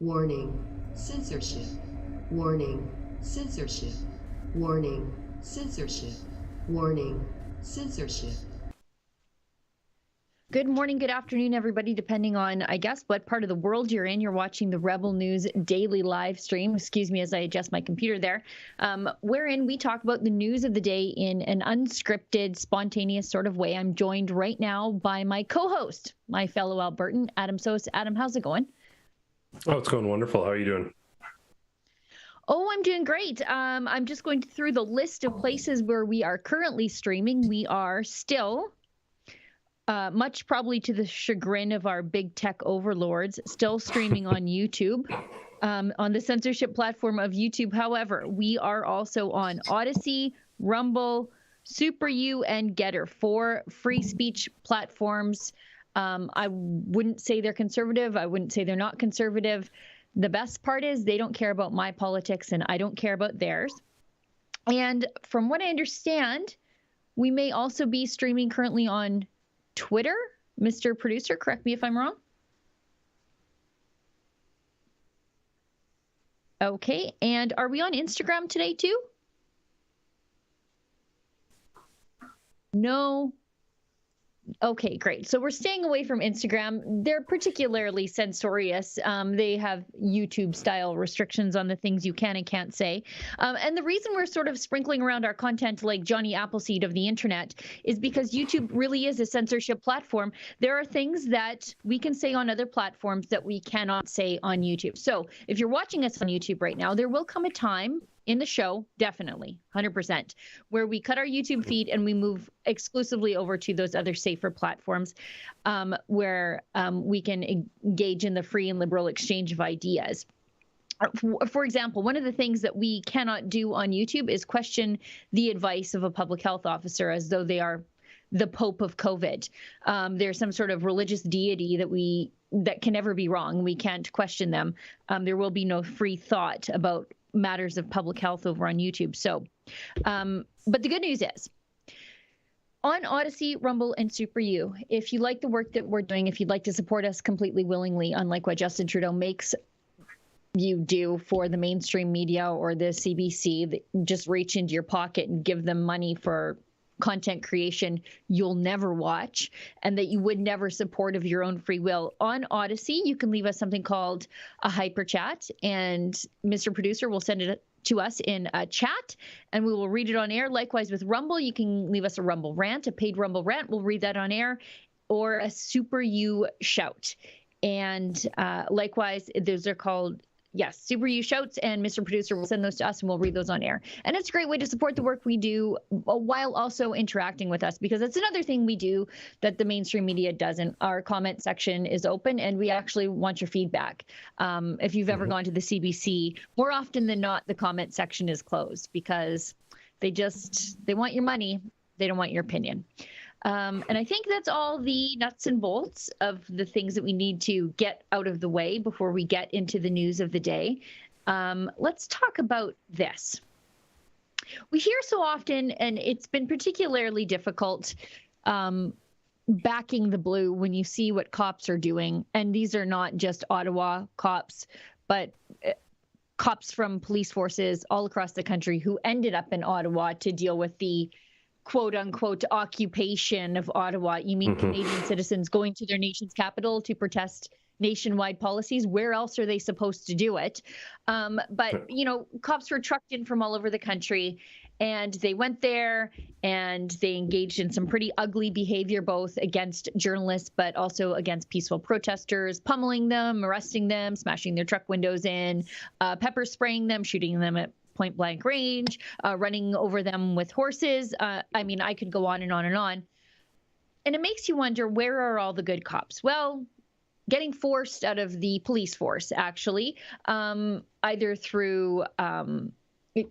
Warning, censorship. Warning, censorship. Warning, censorship. Warning, censorship. Good morning, good afternoon, everybody, depending on, I guess, what part of the world you're in. You're watching the Rebel News daily live stream, excuse me as I adjust my computer there, wherein we talk about the news of the day in an unscripted, spontaneous sort of way. I'm joined right now by my co-host, my fellow Albertan, Adam Sos. Adam, how's it going? Oh, it's going wonderful. How are you doing? Oh, I'm doing great. I'm just going through the list of places where we are currently streaming. We are still... much probably to the chagrin of our big tech overlords, still streaming on YouTube, on the censorship platform of YouTube. However, we are also on Odyssey, Rumble, Super U, and Getter, 4 free speech platforms. I wouldn't say they're conservative. I wouldn't say they're not conservative. The best part is they don't care about my politics, and I don't care about theirs. And from what I understand, we may also be streaming currently on Twitter. Mr. Producer, correct me if I'm wrong. Okay, and are we on Instagram today too? No. Okay, great. So we're staying away from Instagram. They're particularly censorious. They have YouTube-style restrictions on the things you can and can't say. And the reason we're sort of sprinkling around our content like Johnny Appleseed of the internet is because YouTube really is a censorship platform. There are things that we can say on other platforms that we cannot say on YouTube. So if you're watching us on YouTube right now, there will come a time in the show, definitely, 100%, where we cut our YouTube feed and we move exclusively over to those other safer platforms where we can engage in the free and liberal exchange of ideas. For example, one of the things that we cannot do on YouTube is question the advice of a public health officer as though they are the Pope of COVID. There's some sort of religious deity that can never be wrong. We can't question them. There will be no free thought about matters of public health over on YouTube. So, but the good news is, on Odyssey, Rumble, and Super U, if you like the work that we're doing, if you'd like to support us completely willingly, unlike what Justin Trudeau makes you do for the mainstream media or the CBC, just reach into your pocket and give them money for content creation you'll never watch and that you would never support of your own free will. On Odyssey, you can leave us something called a hyper chat, and Mr. Producer will send it to us in a chat and we will read it on air. Likewise with Rumble, you can leave us a Rumble rant, a paid Rumble rant. We'll read that on air, or a Super U shout. And likewise, those are called Super U shouts, and Mr. Producer will send those to us and we'll read those on air. And it's a great way to support the work we do while also interacting with us, because that's another thing we do that the mainstream media doesn't. Our comment section is open and we actually want your feedback. If you've ever gone to the CBC, more often than not, the comment section is closed because they want your money. They don't want your opinion. And I think that's all the nuts and bolts of the things that we need to get out of the way before we get into the news of the day. Let's talk about this. We hear so often, and it's been particularly difficult backing the blue when you see what cops are doing. And these are not just Ottawa cops, but cops from police forces all across the country who ended up in Ottawa to deal with the quote unquote occupation of Ottawa. You mean Canadian citizens going to their nation's capital to protest nationwide policies? Where else are they supposed to do it? But, cops were trucked in from all over the country and they went there and they engaged in some pretty ugly behavior, both against journalists, but also against peaceful protesters, pummeling them, arresting them, smashing their truck windows in, pepper spraying them, shooting them at point blank range, running over them with horses. I could go on and on and on. And it makes you wonder, where are all the good cops? Well, getting forced out of the police force, actually, either through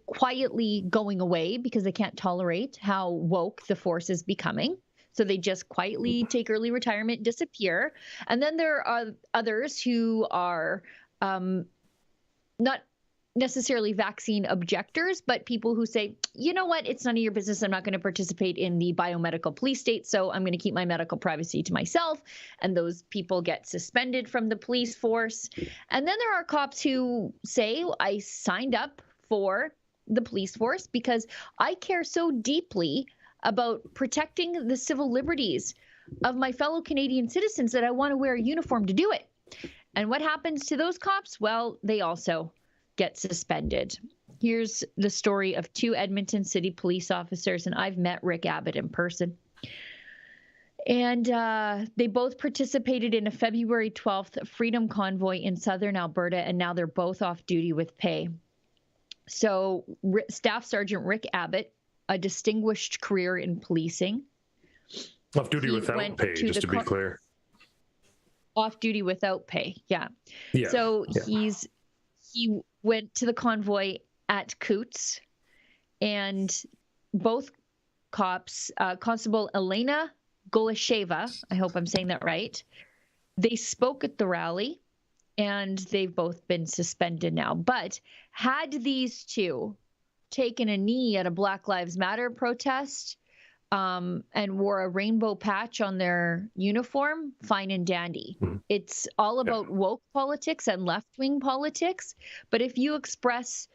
quietly going away because they can't tolerate how woke the force is becoming. So they just quietly take early retirement, disappear. And then there are others who are not necessarily vaccine objectors, but people who say, you know what, it's none of your business. I'm not going to participate in the biomedical police state, so I'm going to keep my medical privacy to myself. And those people get suspended from the police force. And then there are cops who say, I signed up for the police force because I care so deeply about protecting the civil liberties of my fellow Canadian citizens that I want to wear a uniform to do it. And what happens to those cops? Well, they also get suspended. Here's the story of two Edmonton City police officers, and I've met Rick Abbott in person. And they both participated in a February 12th Freedom Convoy in southern Alberta, and now they're both off duty with pay. So Staff Sergeant Rick Abbott, a distinguished career in policing. Off duty without pay, just to be clear. Off duty without pay, yeah. So he went to the convoy at Coots, and both cops, Constable Elena Golasheva, I hope I'm saying that right, they spoke at the rally, and they've both been suspended now. But had these two taken a knee at a Black Lives Matter protest and wore a rainbow patch on their uniform, fine and dandy. It's all about woke politics and left-wing politics. But if you express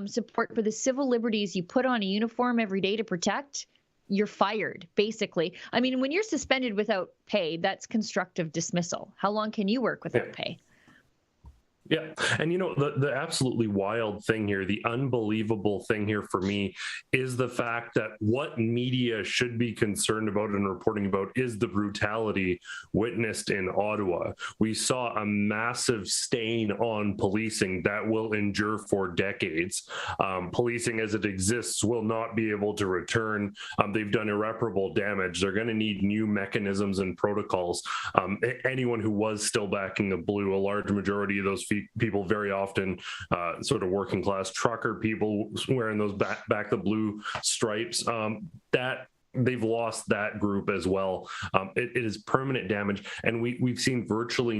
support for the civil liberties you put on a uniform every day to protect, you're fired, basically. I mean, when you're suspended without pay, that's constructive dismissal. How long can you work without pay? Yeah. And, you know, the absolutely wild thing here, the unbelievable thing here for me is the fact that what media should be concerned about and reporting about is the brutality witnessed in Ottawa. We saw a massive stain on policing that will endure for decades. Policing as it exists will not be able to return. They've done irreparable damage. They're going to need new mechanisms and protocols. Anyone who was still backing the blue, a large majority of those people, very often sort of working class trucker people wearing those back the blue stripes, that they've lost that group as well. It is permanent damage, and we've seen virtually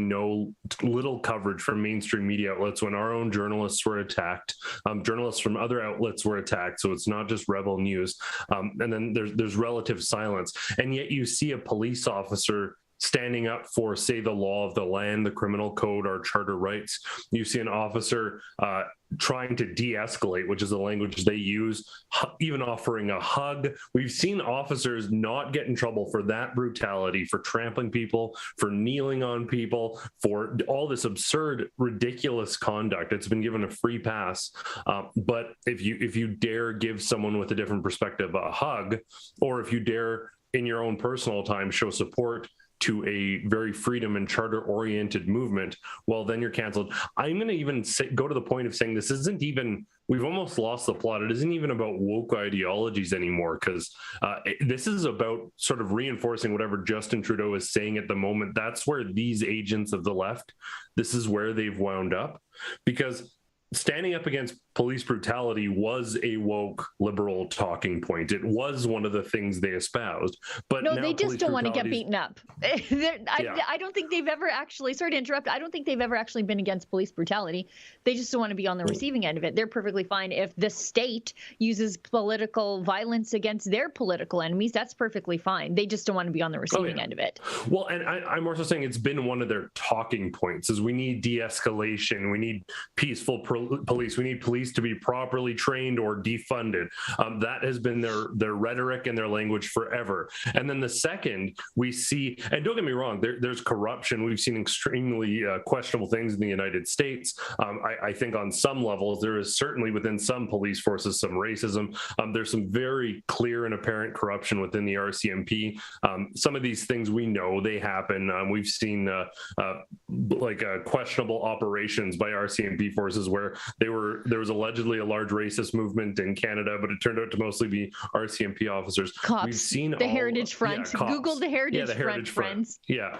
little coverage from mainstream media outlets when our own journalists were attacked. Journalists from other outlets were attacked, so it's not just Rebel News. And then there's relative silence, and yet you see a police officer standing up for, say, the law of the land, the criminal code, our charter rights. You see an officer trying to de-escalate, which is the language they use, even offering a hug. We've seen officers not get in trouble for that brutality, for trampling people, for kneeling on people, for all this absurd, ridiculous conduct. It's been given a free pass. But if you dare give someone with a different perspective a hug, or if you dare in your own personal time show support to a very freedom and charter-oriented movement, well, then you're canceled. I'm going to even go to the point of saying this isn't even, we've almost lost the plot. It isn't even about woke ideologies anymore, because this is about sort of reinforcing whatever Justin Trudeau is saying at the moment. That's where these agents of the left, this is where they've wound up, because standing up against police brutality was a woke liberal talking point. It was one of the things they espoused. But no, they just don't want to get beaten up. I don't think they've ever actually, sorry to interrupt, I don't think they've ever actually been against police brutality. They just don't want to be on the receiving end of it. They're perfectly fine if the state uses political violence against their political enemies. That's perfectly fine. They just don't want to be on the receiving end of it. Well, and I'm also saying it's been one of their talking points is we need de-escalation. We need peaceful police. We need police to be properly trained or defunded. That has been their rhetoric and their language forever. And then the second we see, and don't get me wrong, there's corruption. We've seen extremely questionable things in the United States. I think on some levels, there is certainly within some police forces some racism. There's some very clear and apparent corruption within the RCMP. Some of these things we know they happen. We've seen questionable operations by RCMP forces where there was allegedly a large racist movement in Canada, but it turned out to mostly be RCMP officers. Cops. We've seen the Heritage Front. Google the Heritage Front, friends. Yeah.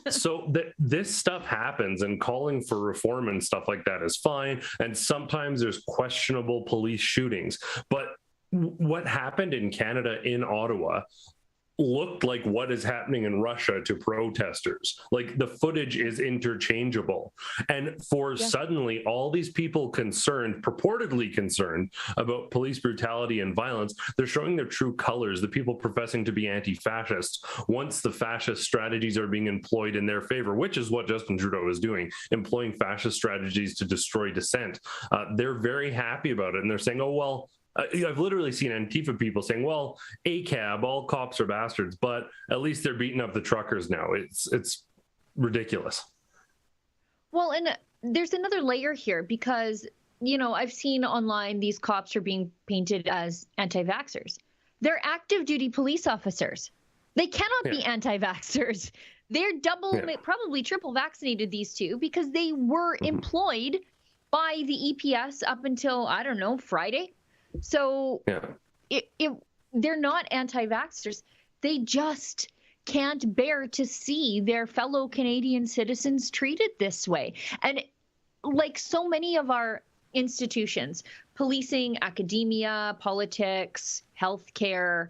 So this stuff happens, and calling for reform and stuff like that is fine. And sometimes there's questionable police shootings. But what happened in Canada, in Ottawa, looked like what is happening in Russia to protesters. Like the footage is interchangeable. And for suddenly all these people purportedly concerned about police brutality and violence, they're showing their true colors, the people professing to be anti-fascist, once the fascist strategies are being employed in their favor, which is what Justin Trudeau is doing, employing fascist strategies to destroy dissent. They're very happy about it. And they're saying, oh, well, I've literally seen Antifa people saying, well, ACAB, all cops are bastards, but at least they're beating up the truckers now. It's ridiculous. Well, and there's another layer here because, I've seen online these cops are being painted as anti-vaxxers. They're active duty police officers. They cannot be anti-vaxxers. They're probably triple vaccinated, these two, because they were employed by the EPS up until, I don't know, Friday. So they're not anti-vaxxers. They just can't bear to see their fellow Canadian citizens treated this way. And like so many of our institutions, policing, academia, politics, healthcare,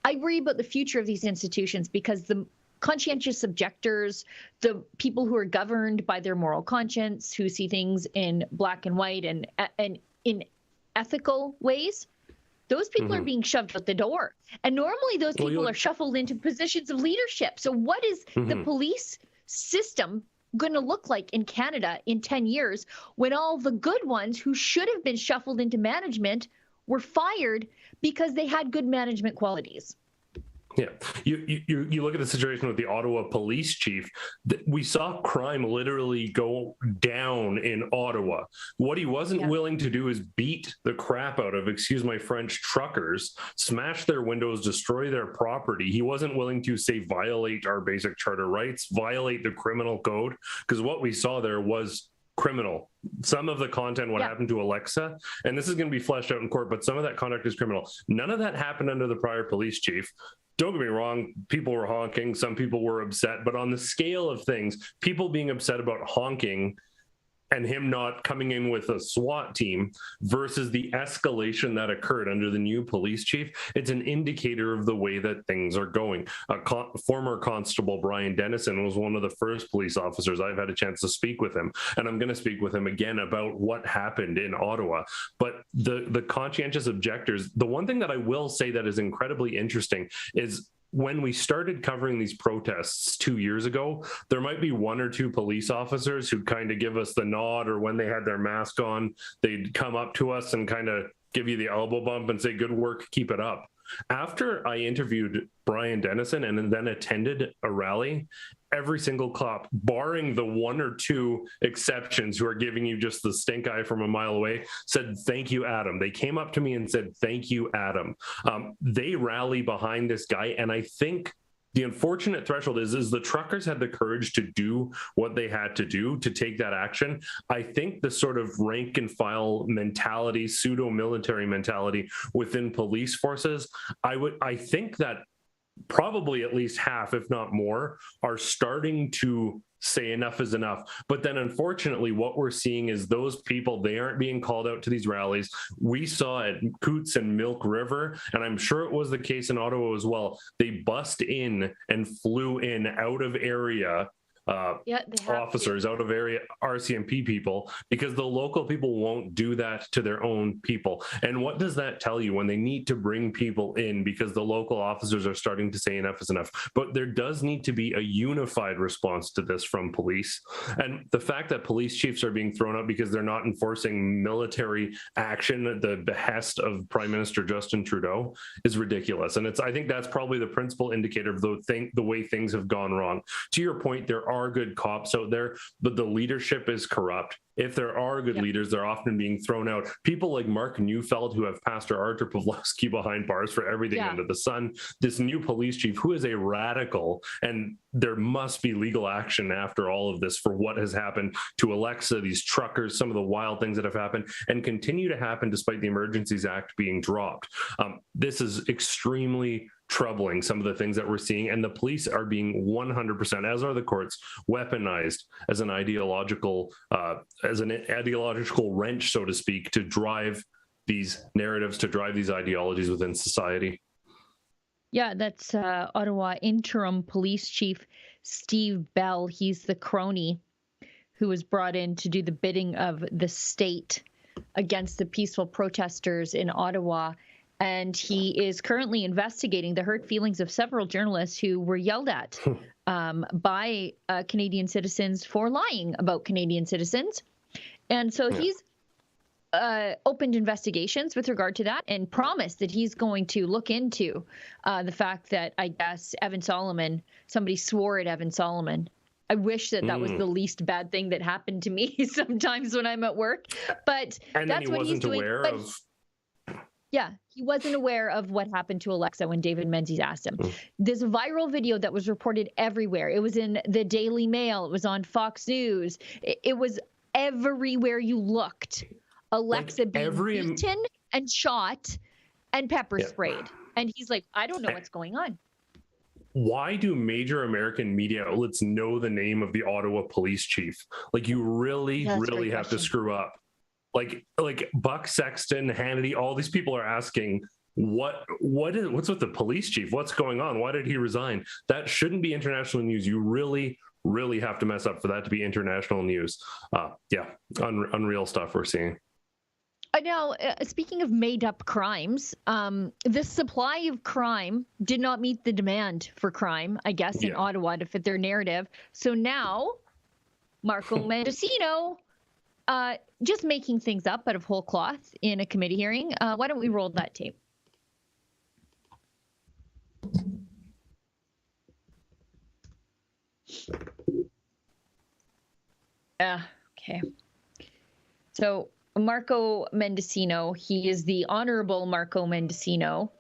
I worry about the future of these institutions because the conscientious objectors, the people who are governed by their moral conscience, who see things in black and white and in ethical ways, those people are being shoved out the door. And normally those people are shuffled into positions of leadership. So what is the police system going to look like in Canada in 10 years when all the good ones who should have been shuffled into management were fired because they had good management qualities? Yeah, you look at the situation with the Ottawa police chief. We saw crime literally go down in Ottawa. What he wasn't willing to do is beat the crap out of, excuse my French, truckers, smash their windows, destroy their property. He wasn't willing to say violate our basic charter rights, violate the criminal code, because what we saw there was criminal. Some of the content, what happened to Alexa, and this is going to be fleshed out in court, but some of that conduct is criminal. None of that happened under the prior police chief. Don't get me wrong, people were honking, some people were upset, but on the scale of things, people being upset about honking and him not coming in with a SWAT team versus the escalation that occurred under the new police chief, it's an indicator of the way that things are going. Former Constable Brian Dennison was one of the first police officers. I've had a chance to speak with him, and I'm going to speak with him again about what happened in Ottawa. But the conscientious objectors, the one thing that I will say that is incredibly interesting is when we started covering these protests 2 years ago, there might be one or two police officers who'd kind of give us the nod, or when they had their mask on, they'd come up to us and kind of give you the elbow bump and say, good work, keep it up. After I interviewed Brian Dennison and then attended a rally, every single cop, barring the one or two exceptions who are giving you just the stink eye from a mile away, said, thank you, Adam. They came up to me and said, thank you, Adam. They rally behind this guy. And I think the unfortunate threshold is the truckers had the courage to do what they had to do to take that action. I think the sort of rank and file mentality, pseudo-military mentality within police forces, I think that probably at least half, if not more, are starting to say enough is enough. But then unfortunately, what we're seeing is those people, they aren't being called out to these rallies. We saw at Coots and Milk River, and I'm sure it was the case in Ottawa as well, they bust in and flew in out of area officers, out of area RCMP people, because the local people won't do that to their own people. And what does that tell you when they need to bring people in because the local officers are starting to say enough is enough? But there does need to be a unified response to this from police. And the fact that police chiefs are being thrown out because they're not enforcing military action at the behest of Prime Minister Justin Trudeau is ridiculous. And I think that's probably the principal indicator of the way things have gone wrong. To your point, there are good cops out there, but the leadership is corrupt. If there are good leaders, they're often being thrown out. People like Mark Neufeld, who have Pastor Artur Pawlowski behind bars for everything under the sun. This new police chief, who is a radical, and there must be legal action after all of this for what has happened to Alexa, these truckers, some of the wild things that have happened and continue to happen despite the Emergencies Act being dropped. This is extremely troubling, some of the things that we're seeing, and the police are being 100%, as are the courts, weaponized as an ideological wrench, so to speak, to drive these narratives, to drive these ideologies within society. Yeah, that's Ottawa interim police chief Steve Bell. He's the crony who was brought in to do the bidding of the state against the peaceful protesters in Ottawa. And he is currently investigating the hurt feelings of several journalists who were yelled at by Canadian citizens for lying about Canadian citizens. And so he's opened investigations with regard to that and promised that he's going to look into the fact that, I guess, somebody swore at Evan Solomon. I wish that was the least bad thing that happened to me sometimes when I'm at work. But that's what he's doing. Yeah, he wasn't aware of what happened to Alexa when David Menzies asked him. This viral video that was reported everywhere. It was in the Daily Mail. It was on Fox News. It was everywhere you looked. Alexa being beaten and shot and pepper sprayed. And he's like, I don't know what's going on. Why do major American media outlets know the name of the Ottawa police chief? Like, you really have to screw up. Like Buck Sexton, Hannity, all these people are asking, what's with the police chief? What's going on? Why did he resign? That shouldn't be international news. You really have to mess up for that to be international news. Unreal stuff we're seeing. Now, speaking of made-up crimes, the supply of crime did not meet the demand for crime, I guess, in Ottawa to fit their narrative. So now, Marco Mendocino, just making things up out of whole cloth in a committee hearing. Why don't we roll that tape? Okay. So Marco Mendocino, he is the Honorable Marco Mendocino.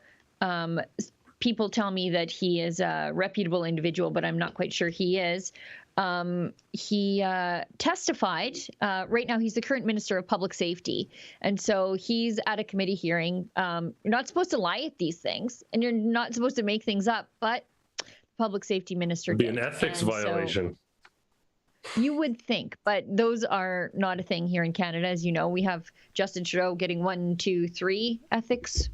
People tell me that he is a reputable individual, but I'm not quite sure he is. He testified. Right now, he's the current Minister of Public Safety. And so he's at a committee hearing. You're not supposed to lie at these things, and you're not supposed to make things up, but the Public Safety Minister did. It'd be an ethics violation. So you would think, but those are not a thing here in Canada. As you know, we have Justin Trudeau getting 1, 2, 3 ethics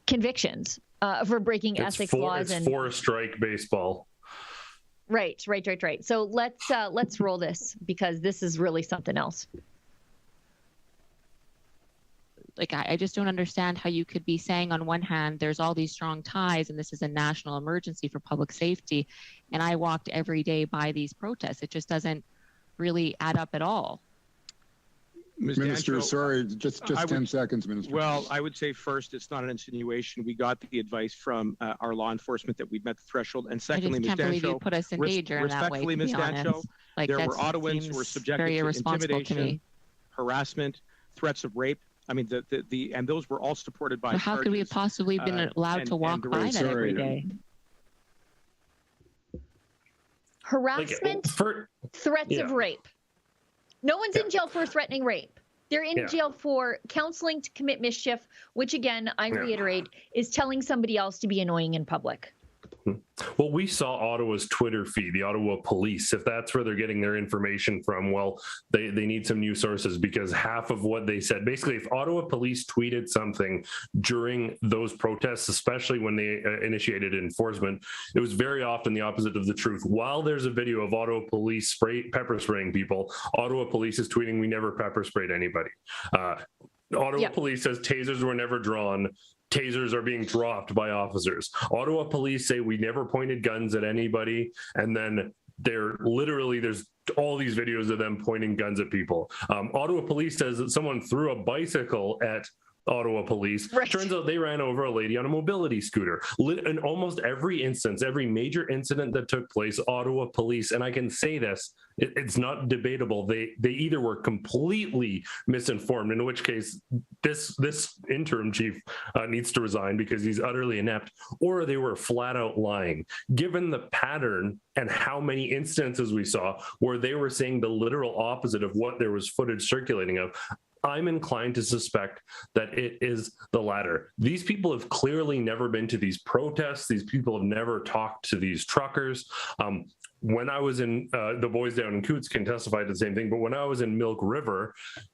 convictions for breaking ethics laws. It's 4-strike baseball. Right. So let's roll this, because this is really something else. Like, I just don't understand how you could be saying on one hand, there's all these strong ties and this is a national emergency for public safety. And I walked every day by these protests. It just doesn't really add up at all. Minister, Dancho, sorry, just 10 seconds, Minister. Well, I would say first, it's not an insinuation. We got the advice from our law enforcement that we'd met the threshold. And secondly, Ms. Dancho, I just can't believe you put us in danger in that way, respectfully, Ms. Dancho, like, there were Ottawans who were subjected to intimidation, harassment, threats of rape. I mean, and those were all supported by how could we have possibly been allowed to walk by that every day? Harassment, threats of rape. No one's in jail for threatening rape. They're in jail for counseling to commit mischief, which, again, I reiterate, is telling somebody else to be annoying in public. Well, we saw Ottawa's Twitter feed, the Ottawa police. If that's where they're getting their information from, well, they need some new sources, because half of what they said, basically, if Ottawa police tweeted something during those protests, especially when they initiated enforcement, it was very often the opposite of the truth. While there's a video of Ottawa police pepper spraying people, Ottawa police is tweeting, we never pepper sprayed anybody. Ottawa police says tasers were never drawn. Tasers are being dropped by officers. Ottawa police say we never pointed guns at anybody. And then there's all these videos of them pointing guns at people. Ottawa police says that someone threw a bicycle at Ottawa police. Right. Turns out they ran over a lady on a mobility scooter. In almost every instance, every major incident that took place, Ottawa police, and I can say this, it's not debatable, they either were completely misinformed, in which case this interim chief needs to resign because he's utterly inept, or they were flat out lying. Given the pattern and how many instances we saw where they were saying the literal opposite of what there was footage circulating of, I'm inclined to suspect that it is the latter. These people have clearly never been to these protests. These people have never talked to these truckers. when I was in the boys down in Coots can testify to the same thing, but when I was in Milk River,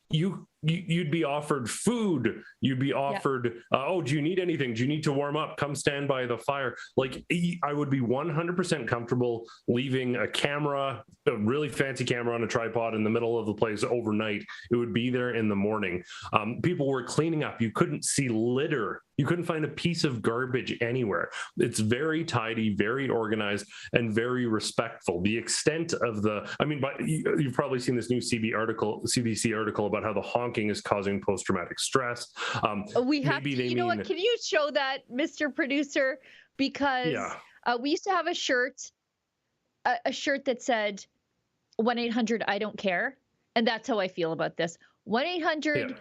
you'd be offered food. You'd be offered, oh, do you need anything? Do you need to warm up? Come stand by the fire. Like, I would be 100% comfortable leaving a camera, a really fancy camera on a tripod in the middle of the place overnight. It would be there in the morning. People were cleaning up. You couldn't see litter. You couldn't find a piece of garbage anywhere. It's very tidy, very organized, and very respectful. The extent of you've probably seen this new CBC article about how the honking is causing post-traumatic stress. We have to, you know what, can you show that, Mr. Producer? Because we used to have a shirt that said 1-800 I don't care. And that's how I feel about this. 1-800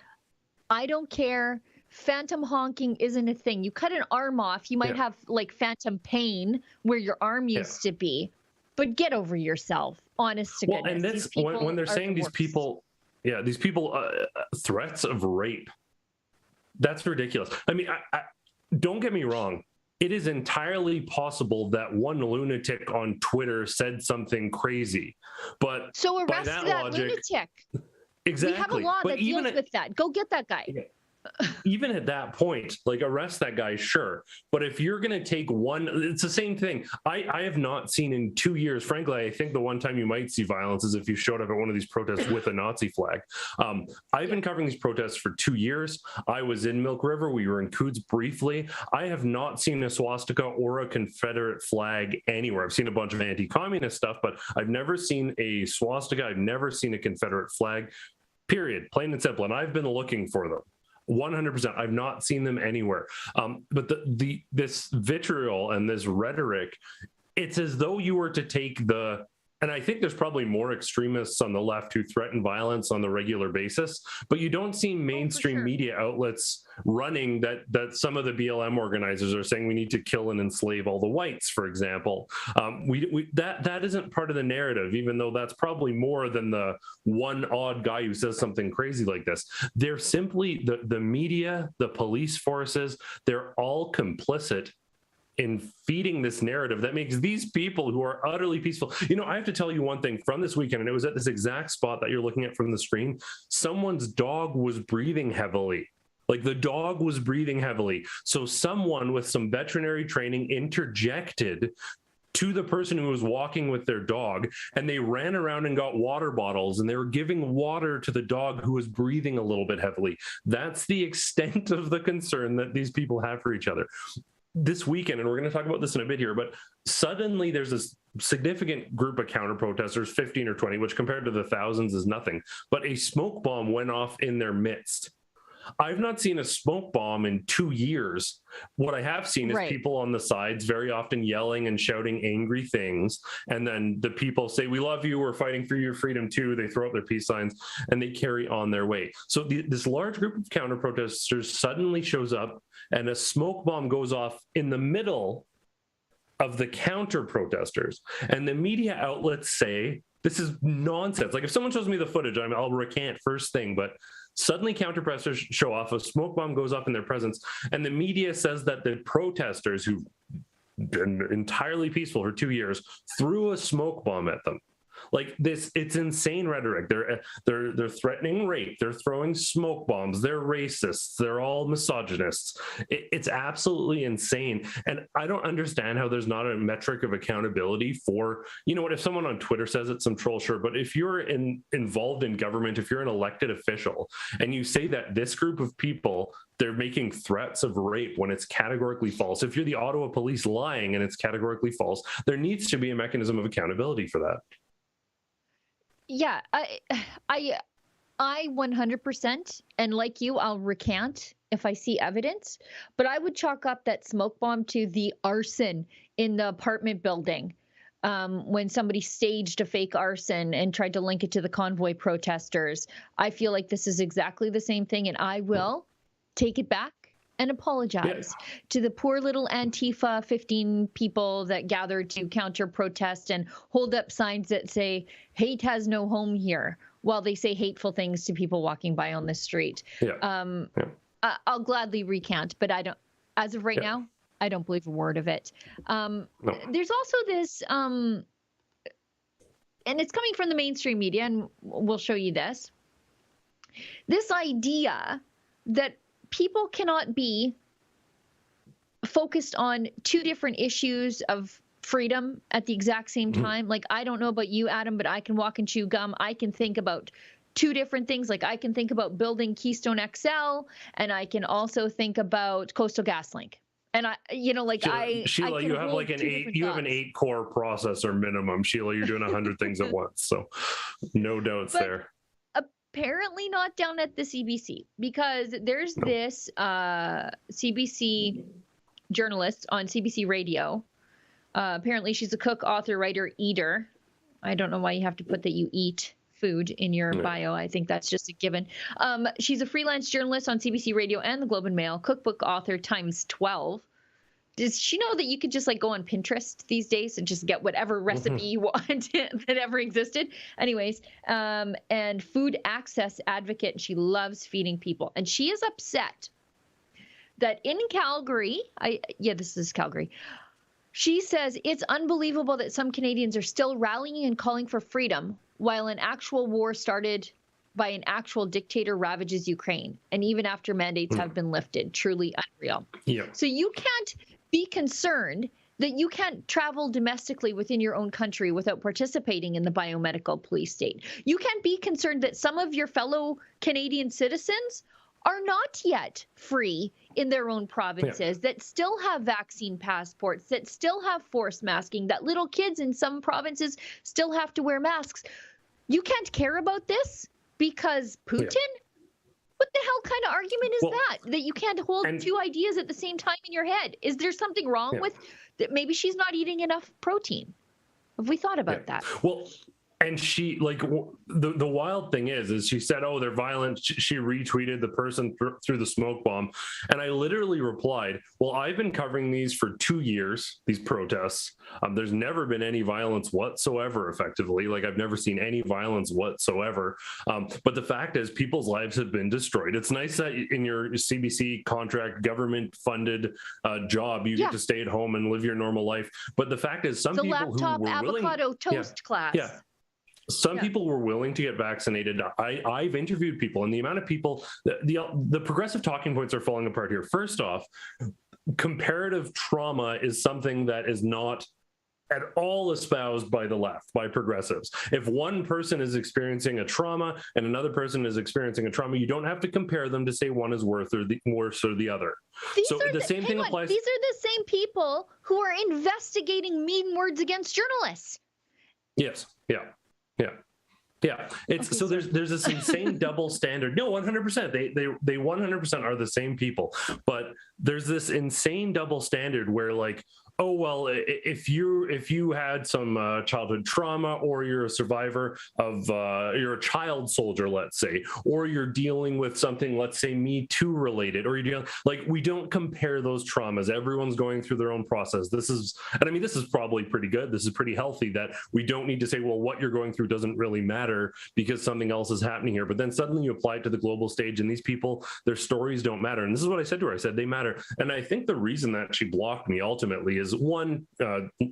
I don't care. Phantom honking isn't a thing. You cut an arm off, you might have like phantom pain where your arm used to be, but get over yourself, honest to goodness. And that's when they're saying these people threats of rape, that's ridiculous. I mean, I don't get me wrong. It is entirely possible that one lunatic on Twitter said something crazy, but so arrest by that logic, lunatic. Exactly. We have a law that deals with that. Go get that guy. Even at that point, like, arrest that guy, sure. But if you're going to take one, it's the same thing. I have not seen in 2 years, frankly, I think the one time you might see violence is if you showed up at one of these protests with a Nazi flag. I've been covering these protests for 2 years. I was in Milk River. We were in Coots briefly. I have not seen a swastika or a Confederate flag anywhere. I've seen a bunch of anti-communist stuff, but I've never seen a swastika. I've never seen a Confederate flag, period, plain and simple. And I've been looking for them. 100%. I've not seen them anywhere. But this vitriol and this rhetoric, it's as though you were to take and I think there's probably more extremists on the left who threaten violence on the regular basis, but you don't see mainstream media outlets running that some of the BLM organizers are saying we need to kill and enslave all the whites, for example. That isn't part of the narrative, even though that's probably more than the one odd guy who says something crazy like this. They're simply, the media, the police forces, they're all complicit in feeding this narrative that makes these people who are utterly peaceful. You know, I have to tell you one thing from this weekend, and it was at this exact spot that you're looking at from the screen. Someone's dog was breathing heavily. Like, the dog was breathing heavily. So someone with some veterinary training interjected to the person who was walking with their dog, and they ran around and got water bottles, and they were giving water to the dog who was breathing a little bit heavily. That's the extent of the concern that these people have for each other. This weekend, and we're going to talk about this in a bit here, but suddenly there's this significant group of counter protesters, 15 or 20, which compared to the thousands is nothing, but a smoke bomb went off in their midst. I've not seen a smoke bomb in 2 years. What I have seen is people on the sides very often yelling and shouting angry things. And then the people say, we love you, we're fighting for your freedom too. They throw up their peace signs and they carry on their way. So this large group of counter protesters suddenly shows up and a smoke bomb goes off in the middle of the counter protesters. And the media outlets say, this is nonsense. Like, if someone shows me the footage, I'll recant first thing, but suddenly counter protesters show off, a smoke bomb goes off in their presence, and the media says that the protesters, who've been entirely peaceful for 2 years, threw a smoke bomb at them. Like, this, it's insane rhetoric. They're threatening rape. They're throwing smoke bombs. They're racists. They're all misogynists. It's absolutely insane. And I don't understand how there's not a metric of accountability for, you know what, if someone on Twitter says it, some troll, sure. But if you're involved in government, if you're an elected official and you say that this group of people, they're making threats of rape when it's categorically false, if you're the Ottawa police lying and it's categorically false, there needs to be a mechanism of accountability for that. Yeah, I 100%, and like you, I'll recant if I see evidence, but I would chalk up that smoke bomb to the arson in the apartment building, when somebody staged a fake arson and tried to link it to the convoy protesters. I feel like this is exactly the same thing, and I will take it back and apologize to the poor little Antifa 15 people that gathered to counter protest and hold up signs that say hate has no home here while they say hateful things to people walking by on the street. I'll gladly recant, but I don't, as of right now, I don't believe a word of it. There's also this and it's coming from the mainstream media, and we'll show you this idea that people cannot be focused on two different issues of freedom at the exact same time. Like, I don't know about you, Adam, but I can walk and chew gum. I can think about two different things. Like, I can think about building Keystone XL, and I can also think about Coastal GasLink. And Sheila, you have like you have an 8-core processor minimum. Sheila, you're doing 100 things at once, so no doubts there. Apparently not down at the CBC, because there's this CBC journalist on CBC Radio. Apparently she's a cook, author, writer, eater. I don't know why you have to put that you eat food in your bio. I think that's just a given. She's a freelance journalist on CBC Radio and the Globe and Mail, cookbook author times 12. Does she know that you could just like go on Pinterest these days and just get whatever recipe you want that ever existed? Anyways, and food access advocate. She loves feeding people. And she is upset that in Calgary, this is Calgary. She says it's unbelievable that some Canadians are still rallying and calling for freedom while an actual war started by an actual dictator ravages Ukraine. And even after mandates have been lifted, truly unreal. Yeah. So you can't be concerned that you can't travel domestically within your own country without participating in the biomedical police state. You can't be concerned that some of your fellow Canadian citizens are not yet free in their own provinces, that still have vaccine passports, that still have forced masking, that little kids in some provinces still have to wear masks. You can't care about this because Putin? What the hell kind of argument is that you can't hold two ideas at the same time in your head? Is there something wrong with that? Maybe she's not eating enough protein. Have we thought about that? Well, and she, like, the wild thing is she said, oh, they're violent. She retweeted the person through the smoke bomb. And I literally replied, well, I've been covering these for 2 years, these protests. There's never been any violence whatsoever, effectively. Like, I've never seen any violence whatsoever. But the fact is, people's lives have been destroyed. It's nice that in your CBC contract, government-funded job, you get to stay at home and live your normal life. But the fact is, some people who were willing... The laptop avocado toast class. Yeah. Some people were willing to get vaccinated. I've interviewed people, and the amount of people, the progressive talking points are falling apart here. First off, comparative trauma is something that is not at all espoused by the left, by progressives. If one person is experiencing a trauma and another person is experiencing a trauma, you don't have to compare them to say one is worse or the other. These are the same applies. These are the same people who are investigating mean words against journalists. Yes. Yeah. It's so there's this insane double standard. No, 100%. They 100% are the same people, but there's this insane double standard where, like, oh, well, if you had some childhood trauma, or you're a survivor of, you're a child soldier, let's say, or you're dealing with something, let's say, Me Too related, or you're dealing, like, we don't compare those traumas. Everyone's going through their own process. This is probably pretty good. This is pretty healthy, that we don't need to say, well, what you're going through doesn't really matter because something else is happening here. But then suddenly you apply it to the global stage, and these people, their stories don't matter. And this is what I said to her. I said, they matter. And I think the reason that she blocked me ultimately is, one,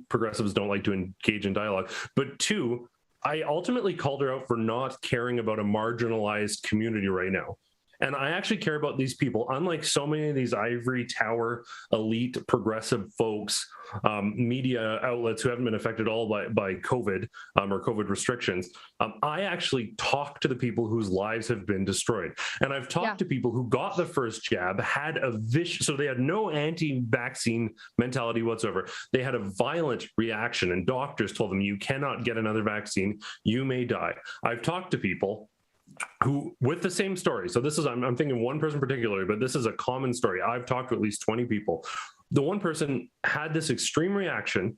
progressives don't like to engage in dialogue, but two, I ultimately called her out for not caring about a marginalized community right now. And I actually care about these people, unlike so many of these ivory tower elite progressive folks, media outlets who haven't been affected at all by COVID or COVID restrictions. I actually talk to the people whose lives have been destroyed. And I've talked to people who got the first jab, had a vicious, so they had no anti-vaccine mentality whatsoever. They had a violent reaction, and doctors told them, you cannot get another vaccine, you may die. I've talked to people who, with the same story. So this is, I'm thinking one person particularly, but this is a common story. I've talked to at least 20 people. The one person had this extreme reaction,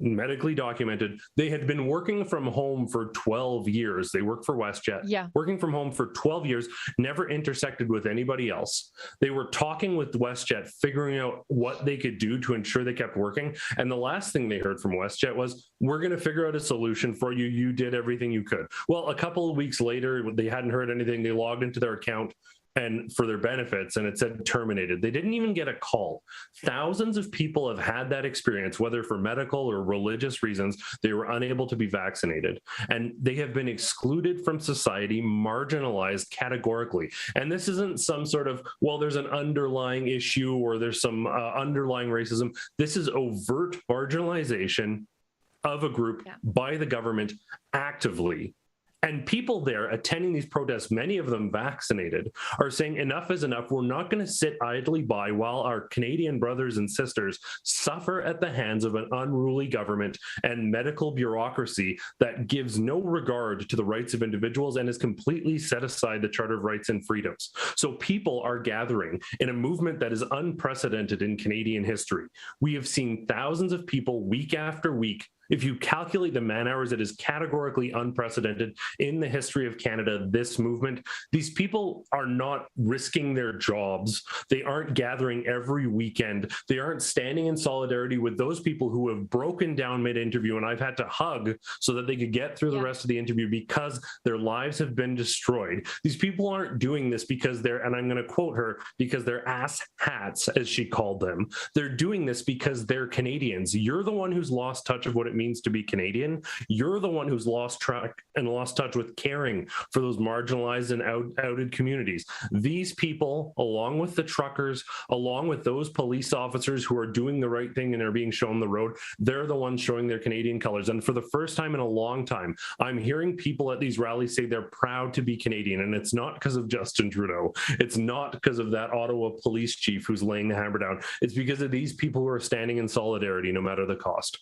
medically documented. They had been working from home for 12 years. They worked for WestJet, working from home for 12 years, never intersected with anybody else. They were talking with WestJet, figuring out what they could do to ensure they kept working. And the last thing they heard from WestJet was, we're going to figure out a solution for you. You did everything you could. Well, a couple of weeks later, they hadn't heard anything. They logged into their account. and for their benefits, and it said terminated. They didn't even get a call. Thousands of people have had that experience, whether for medical or religious reasons. They were unable to be vaccinated, and they have been excluded from society, marginalized categorically. And this isn't some sort of, well, there's an underlying issue or there's some underlying racism. This is overt marginalization of a group by the government actively. And people there attending these protests, many of them vaccinated, are saying enough is enough. We're not going to sit idly by while our Canadian brothers and sisters suffer at the hands of an unruly government and medical bureaucracy that gives no regard to the rights of individuals and has completely set aside the Charter of Rights and Freedoms. So people are gathering in a movement that is unprecedented in Canadian history. We have seen thousands of people week after week. If you calculate the man hours, it is categorically unprecedented in the history of Canada, this movement. These people are not risking their jobs. They aren't gathering every weekend. They aren't standing in solidarity with those people who have broken down mid-interview, and I've had to hug so that they could get through the rest of the interview because their lives have been destroyed. These people aren't doing this because they're, and I'm going to quote her, because they're ass hats, as she called them. They're doing this because they're Canadians. You're the one who's lost touch of what it means to be Canadian. You're the one who's lost track and lost touch with caring for those marginalized and outed communities. These people, along with the truckers, along with those police officers who are doing the right thing and are being shown the road, they're the ones showing their Canadian colors. And for the first time in a long time, I'm hearing people at these rallies say they're proud to be Canadian. And it's not because of Justin Trudeau. It's not because of that Ottawa police chief who's laying the hammer down. It's because of these people who are standing in solidarity no matter the cost.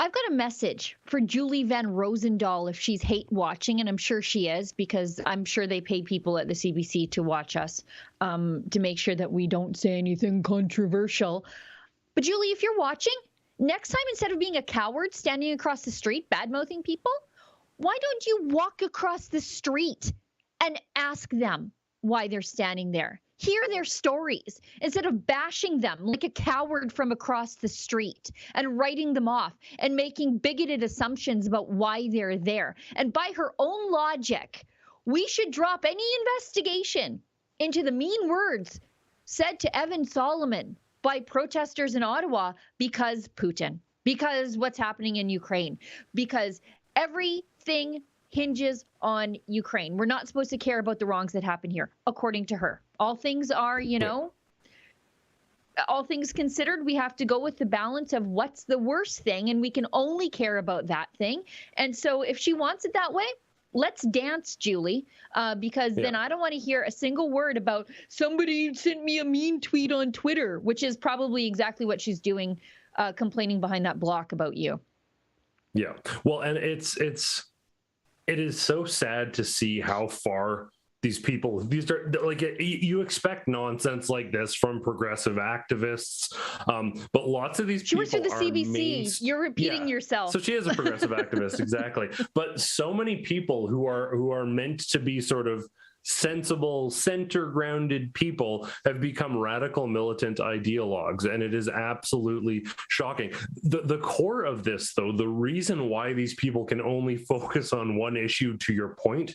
I've got a message for Julie Van Rosendaal if she's hate watching, and I'm sure she is, because I'm sure they pay people at the CBC to watch us to make sure that we don't say anything controversial. But Julie, if you're watching, next time, instead of being a coward standing across the street bad-mouthing people, why don't you walk across the street and ask them why they're standing there? Hear their stories instead of bashing them like a coward from across the street and writing them off and making bigoted assumptions about why they're there. And by her own logic, we should drop any investigation into the mean words said to Evan Solomon by protesters in Ottawa because Putin, because what's happening in Ukraine, because everything hinges on Ukraine. We're not supposed to care about the wrongs that happen here, according to her. All things are, you know, all things considered, we have to go with the balance of what's the worst thing, and we can only care about that thing. And so if she wants it that way, let's dance, Julie, because then I don't want to hear a single word about somebody sent me a mean tweet on Twitter, which is probably exactly what she's doing, complaining behind that block about you. Yeah, well, and it is so sad to see how far these people, these are like, you expect nonsense like this from progressive activists, but lots of these people she works for the CBC. You're repeating yourself. So she is a progressive activist, exactly. But so many people who are meant to be sort of sensible, center-grounded people have become radical militant ideologues, and it is absolutely shocking. The core of this, though, the reason why these people can only focus on one issue, to your point,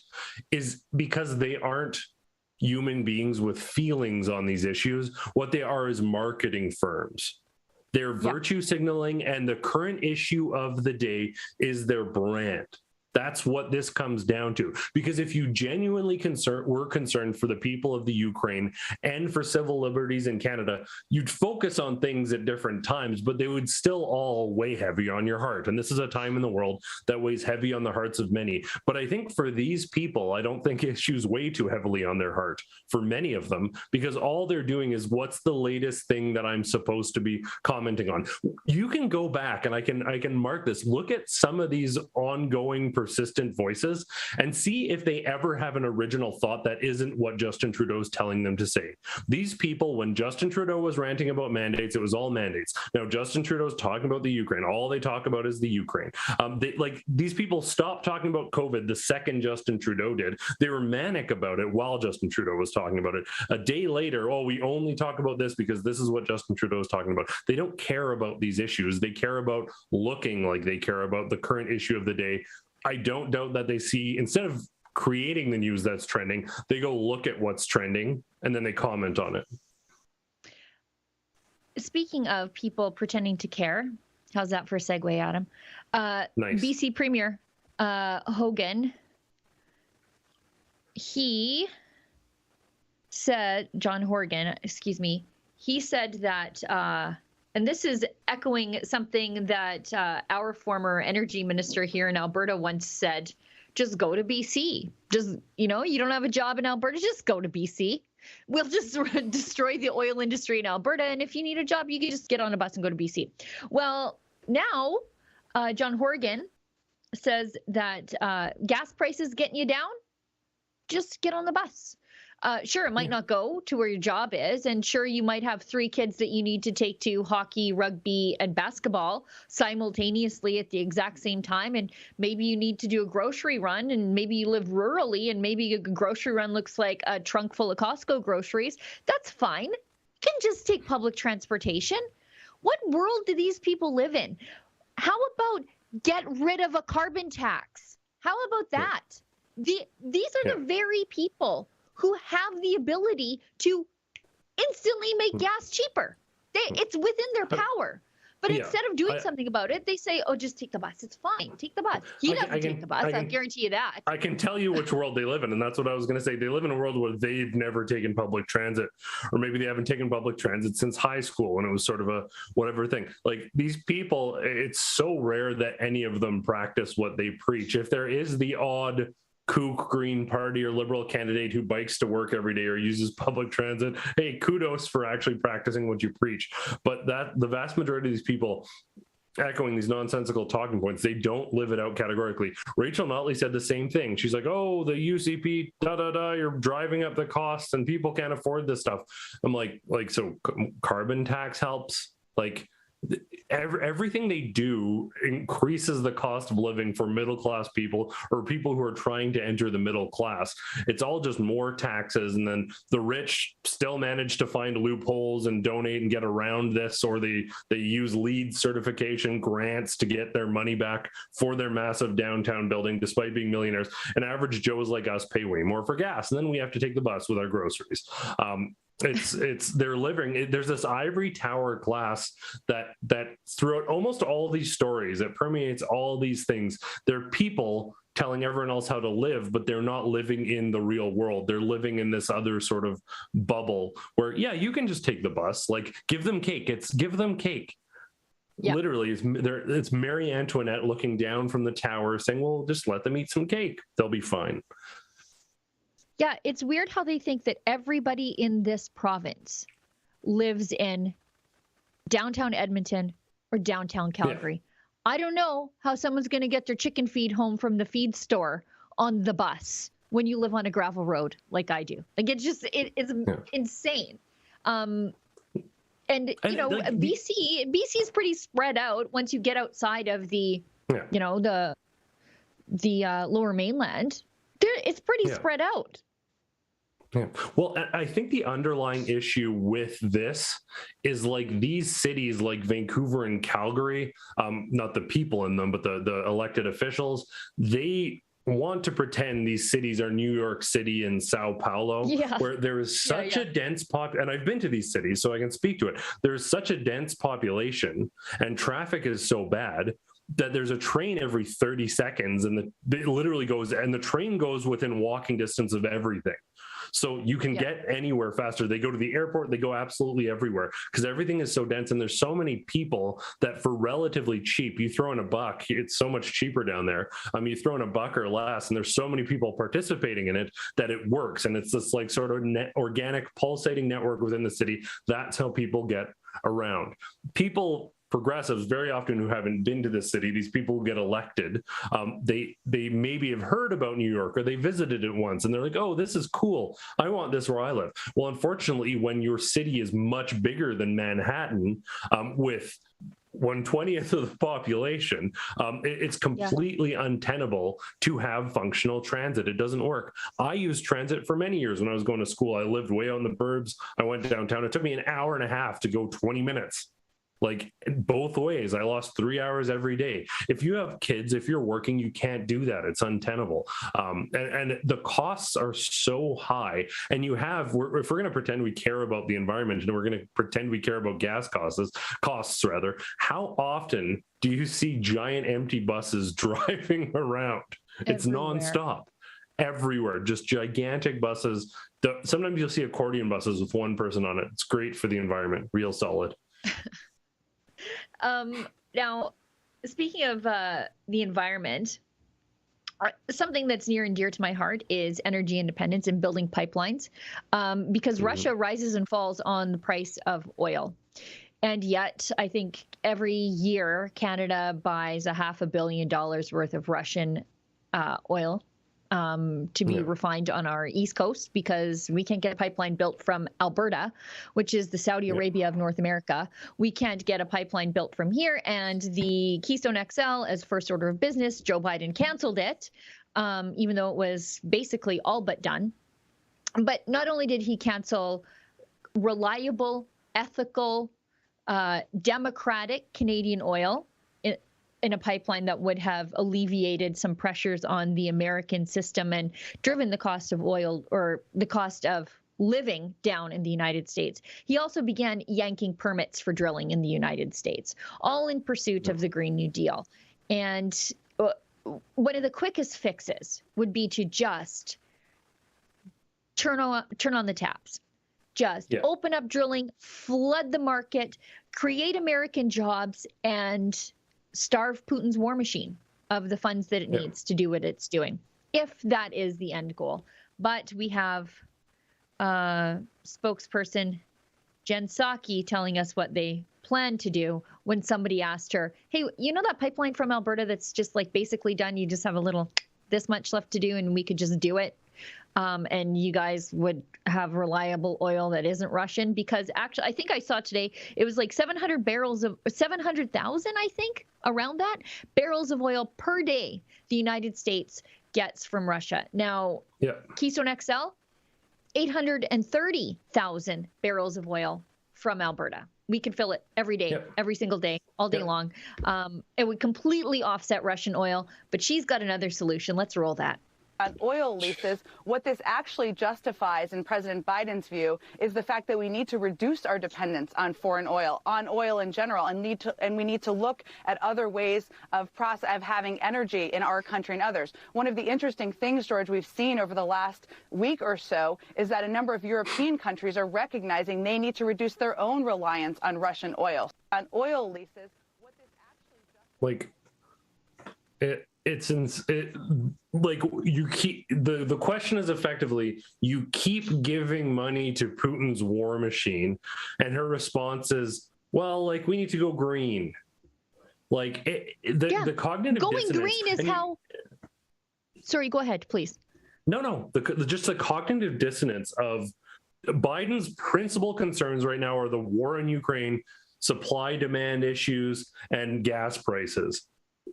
is because they aren't human beings with feelings on these issues. What they are is marketing firms. They're virtue signaling, and the current issue of the day is their brand. That's what this comes down to. Because if you genuinely were concerned for the people of the Ukraine and for civil liberties in Canada, you'd focus on things at different times, but they would still all weigh heavy on your heart. And this is a time in the world that weighs heavy on the hearts of many. But I think for these people, I don't think issues weigh too heavily on their heart for many of them, because all they're doing is, what's the latest thing that I'm supposed to be commenting on? You can go back, and I can mark this. Look at some of these ongoing persistent voices and see if they ever have an original thought that isn't what Justin Trudeau's telling them to say. These people, when Justin Trudeau was ranting about mandates, it was all mandates. Now Justin Trudeau's talking about the Ukraine. All they talk about is the Ukraine. These people stopped talking about COVID the second Justin Trudeau did. They were manic about it while Justin Trudeau was talking about it. A day later, we only talk about this because this is what Justin Trudeau is talking about. They don't care about these issues. They care about looking like they care about the current issue of the day. I don't doubt that they see, instead of creating the news that's trending. They go look at what's trending and then they comment on it. Speaking of people pretending to care, how's that for a segue, Adam? Nice. BC Premier Hogan, he said, John Horgan, excuse me, he said that, and this is echoing something that our former energy minister here in Alberta once said, just go to BC. Just, you know, you don't have a job in Alberta, just go to BC. We'll just destroy the oil industry in Alberta. And if you need a job, you can just get on a bus and go to BC. Well, now John Horgan says that gas prices getting you down, just get on the bus. Sure, it might not go to where your job is, and sure, you might have 3 kids that you need to take to hockey, rugby, and basketball simultaneously at the exact same time, and maybe you need to do a grocery run, and maybe you live rurally, and maybe a grocery run looks like a trunk full of Costco groceries. That's fine. You can just take public transportation. What world do these people live in? How about get rid of a carbon tax? How about that? These are the very people who have the ability to instantly make gas cheaper. It's within their power. But instead of doing something about it, they say, oh, just take the bus. It's fine. Take the bus. He doesn't take the bus. I'll guarantee you that. I can tell you which world they live in, and that's what I was going to say. They live in a world where they've never taken public transit, or maybe they haven't taken public transit since high school when it was sort of a whatever thing. Like, these people, it's so rare that any of them practice what they preach. If there is the odd kook Green Party or Liberal candidate who bikes to work every day or uses public transit, hey, kudos for actually practicing what you preach. But that the vast majority of these people echoing these nonsensical talking points, they don't live it out categorically. Rachel Notley said the same thing. She's like, oh, the UCP, you're driving up the costs and people can't afford this stuff. I'm like, so carbon tax helps? Like, everything they do increases the cost of living for middle-class people or people who are trying to enter the middle class. It's all just more taxes, and then the rich still manage to find loopholes and donate and get around this, or they use LEED certification grants to get their money back for their massive downtown building despite being millionaires. And average Joes like us pay way more for gas, and then we have to take the bus with our groceries. It's they're living. There's this ivory tower glass that throughout almost all these stories, it permeates all these things. They're people telling everyone else how to live, but they're not living in the real world. They're living in this other sort of bubble where, yeah, you can just take the bus. Like, give them cake. Give them cake. Yeah. Literally, it's Marie Antoinette looking down from the tower saying, well, just let them eat some cake. They'll be fine. Yeah, it's weird how they think that everybody in this province lives in downtown Edmonton or downtown Calgary. Yeah. I don't know how someone's going to get their chicken feed home from the feed store on the bus when you live on a gravel road like I do. Like, it's just, it's insane. And you know, BC is pretty spread out once you get outside of the, you know, the lower mainland. It's pretty spread out. Yeah. Well, I think the underlying issue with this is, like, these cities like Vancouver and Calgary, not the people in them, but the elected officials, they want to pretend these cities are New York City and Sao Paulo, where there is such a dense and I've been to these cities, so I can speak to it. There's such a dense population and traffic is so bad that there's a train every 30 seconds and it literally goes, and the train goes within walking distance of everything. So you can get anywhere faster. They go to the airport, they go absolutely everywhere because everything is so dense and there's so many people that for relatively cheap, you throw in $1, it's so much cheaper down there. You throw in $1 or less and there's so many people participating in it that it works. And it's this like sort of organic pulsating network within the city. That's how people get around. Progressives very often who haven't been to this city, these people who get elected, they maybe have heard about New York or they visited it once and they're like, oh, this is cool. I want this where I live. Well, unfortunately, when your city is much bigger than Manhattan, with 1/20th of the population, it's completely untenable to have functional transit. It doesn't work. I used transit for many years when I was going to school. I lived way out in the burbs. I went downtown. It took me an hour and a half to go 20 minutes. Like both ways. I lost 3 hours every day. If you have kids, if you're working, you can't do that. It's untenable. And the costs are so high. And if we're going to pretend we care about the environment and we're going to pretend we care about gas costs rather, how often do you see giant empty buses driving around? It's nonstop. Everywhere, just gigantic buses. Sometimes you'll see accordion buses with one person on it. It's great for the environment. Real solid. Now, speaking of the environment, something that's near and dear to my heart is energy independence and building pipelines, because Russia rises and falls on the price of oil. And yet, I think every year, Canada buys $500 million worth of Russian oil to be refined on our East Coast, because we can't get a pipeline built from Alberta, which is the Saudi Arabia of North America. We can't get a pipeline built from here. And the Keystone XL, as first order of business, Joe Biden canceled it, even though it was basically all but done. But not only did he cancel reliable, ethical, democratic Canadian oil in a pipeline that would have alleviated some pressures on the American system and driven the cost of oil or the cost of living down in the United States. He also began yanking permits for drilling in the United States, all in pursuit of the Green New Deal. And one of the quickest fixes would be to just turn on the taps. Just open up drilling, flood the market, create American jobs, and starve Putin's war machine of the funds that it needs to do what it's doing, if that is the end goal. But we have spokesperson Jen Psaki telling us what they plan to do when somebody asked her, hey, you know that pipeline from Alberta that's just like basically done, you just have a little this much left to do and we could just do it, and you guys would have reliable oil that isn't Russian? Because actually, I think I saw today, it was like 700,000, I think, around that, barrels of oil per day the United States gets from Russia. Now, Keystone XL, 830,000 barrels of oil from Alberta. We could fill it every day, every single day, all day long. It would completely offset Russian oil, but she's got another solution. Let's roll that. On oil leases, what this actually justifies, in President Biden's view, is the fact that we need to reduce our dependence on foreign oil, on oil in general, and we need to look at other ways of having energy in our country and others. One of the interesting things, George, we've seen over the last week or so is that a number of European countries are recognizing they need to reduce their own reliance on Russian oil. On oil leases, what this actually the question is effectively, you keep giving money to Putin's war machine, and her response is, well, like, we need to go green. Like the cognitive going dissonance, green is how. Sorry, go ahead, please. No. Just the cognitive dissonance of Biden's principal concerns right now are the war in Ukraine, supply demand issues, and gas prices.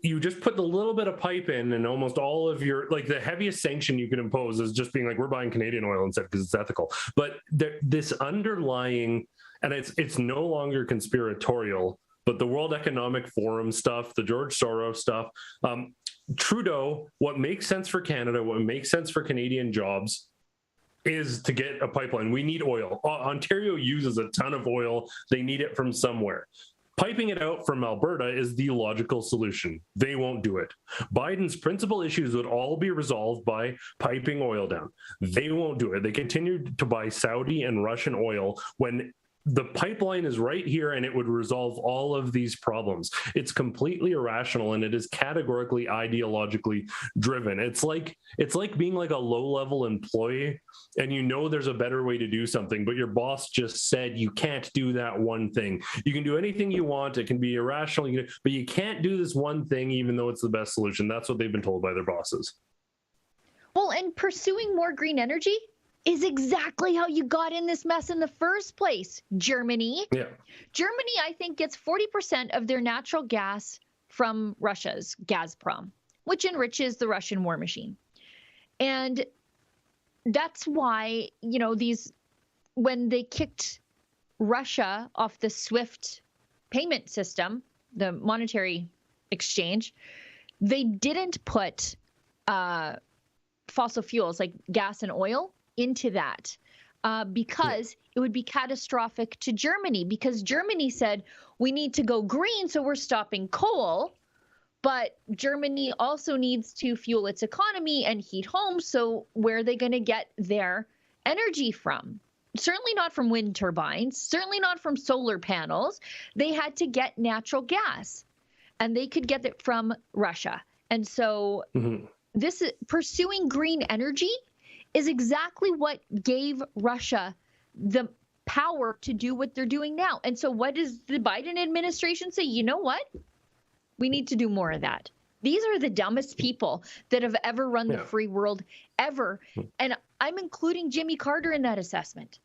You just put the little bit of pipe in, and almost all of your, like, the heaviest sanction you can impose is just being like, we're buying Canadian oil instead because it's ethical. But this underlying, and it's no longer conspiratorial, but the World Economic Forum stuff, the George Soros stuff, Trudeau, what makes sense for Canada, what makes sense for Canadian jobs is to get a pipeline. We need oil. Ontario uses a ton of oil. They need it from somewhere. Piping it out from Alberta is the logical solution. They won't do it. Biden's principal issues would all be resolved by piping oil down. They won't do it. They continue to buy Saudi and Russian oil when the pipeline is right here and it would resolve all of these problems. It's completely irrational, and it is categorically ideologically driven. It's like being like a low-level employee, and you know there's a better way to do something, but your boss just said you can't do that one thing. You can do anything you want. It can be irrational, but you can't do this one thing even though it's the best solution. That's what they've been told by their bosses. Well, and pursuing more green energy is exactly how you got in this mess in the first place. Germany. Yeah. Germany, I think, gets 40% of their natural gas from Russia's Gazprom, which enriches the Russian war machine. And that's why, when they kicked Russia off the SWIFT payment system, the monetary exchange, they didn't put fossil fuels like gas and oil into that because it would be catastrophic to Germany, because Germany said we need to go green, so we're stopping coal. But Germany also needs to fuel its economy and heat homes. So where are they going to get their energy from? Certainly not from wind turbines, certainly not from solar panels. They had to get natural gas, and they could get it from Russia. And so this pursuing green energy is exactly what gave Russia the power to do what they're doing now. And so what does the Biden administration say? You know what? We need to do more of that. These are the dumbest people that have ever run the free world ever. And I'm including Jimmy Carter in that assessment.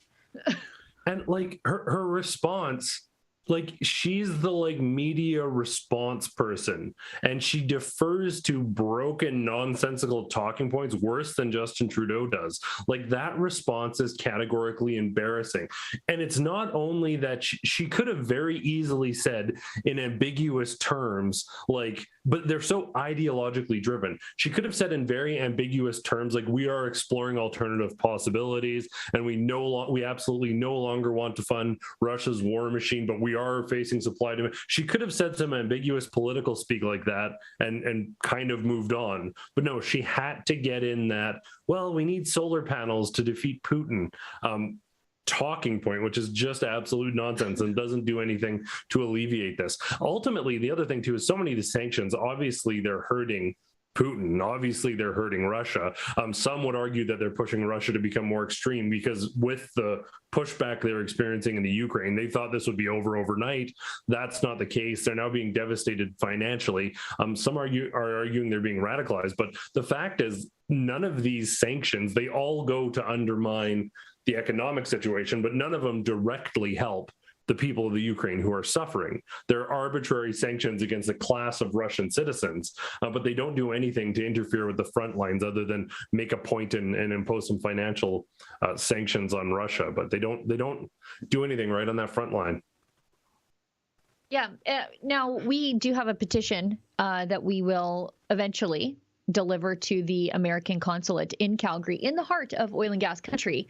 And like her response, like she's the like media response person, and she defers to broken, nonsensical talking points worse than Justin Trudeau does. Like that response is categorically embarrassing. And it's not only that she could have very easily said in ambiguous terms, like, but they're so ideologically driven. She could have said in very ambiguous terms, like, we are exploring alternative possibilities, and we absolutely no longer want to fund Russia's war machine, but we are facing supply demand. She could have said some ambiguous political speak like that and kind of moved on. But no, she had to get in that, well, we need solar panels to defeat Putin talking point, which is just absolute nonsense and doesn't do anything to alleviate this. Ultimately, the other thing too is so many of the sanctions, obviously they're hurting Putin. Obviously, they're hurting Russia. Some would argue that they're pushing Russia to become more extreme, because with the pushback they're experiencing in the Ukraine, they thought this would be over overnight. That's not the case. They're now being devastated financially. Some are arguing they're being radicalized. But the fact is, none of these sanctions, they all go to undermine the economic situation, but none of them directly help the people of the Ukraine who are suffering. They're arbitrary sanctions against a class of Russian citizens, but they don't do anything to interfere with the front lines other than make a point and impose some financial sanctions on Russia. But they don't do anything right on that front line. Yeah. Now, we do have a petition that we will eventually deliver to the American consulate in Calgary, in the heart of oil and gas country,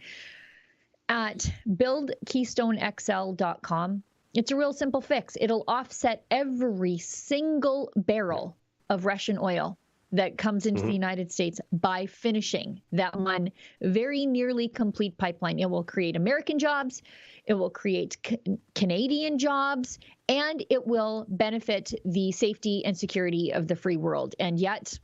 at buildkeystoneXL.com. It's a real simple fix. It'll offset every single barrel of Russian oil that comes into the United States by finishing that one very nearly complete pipeline. It will create American jobs, it will create Canadian jobs, and it will benefit the safety and security of the free world. And yet,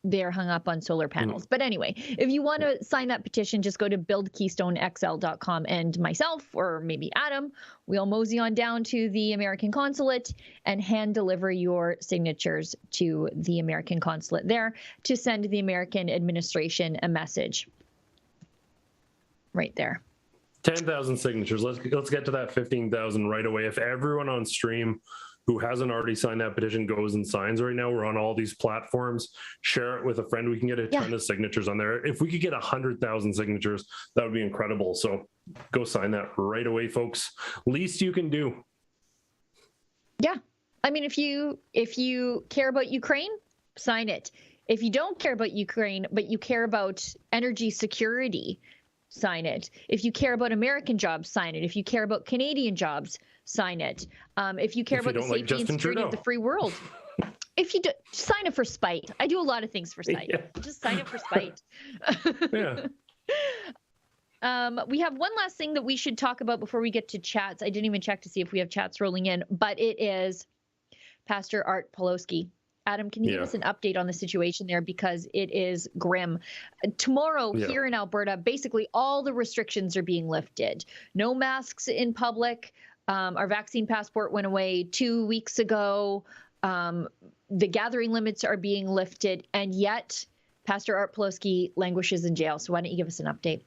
they're hung up on solar panels. But anyway, if you want to sign that petition, just go to buildkeystoneXL.com, and myself, or maybe Adam, we'll mosey on down to the American consulate and hand deliver your signatures to the American consulate there to send the American administration a message. Right there. 10,000 signatures. Let's get to that 15,000 right away. If everyone on stream who hasn't already signed that petition goes and signs right now, we're on all these platforms, share it with a friend, we can get a ton of signatures on there. If we could get 100,000 signatures, that would be incredible. So go sign that right away, folks. Least you can do. Yeah. I mean, if you care about Ukraine, sign it. If you don't care about Ukraine, but you care about energy security, sign it. If you care about American jobs, sign it. If you care about Canadian jobs, sign it. If you care about the safety and security of the free world, if you do, sign it for spite. I do a lot of things for spite. Just sign it for spite. We have one last thing that we should talk about before we get to chats. I didn't even check to see if we have chats rolling in, but it is Pastor Art Pawlowski. Adam, can you give us an update on the situation there? Because it is grim. Tomorrow here in Alberta, basically all the restrictions are being lifted. No masks in public. Our vaccine passport went away 2 weeks ago. The gathering limits are being lifted, and yet Pastor Art Pawlowski languishes in jail. So why don't you give us an update?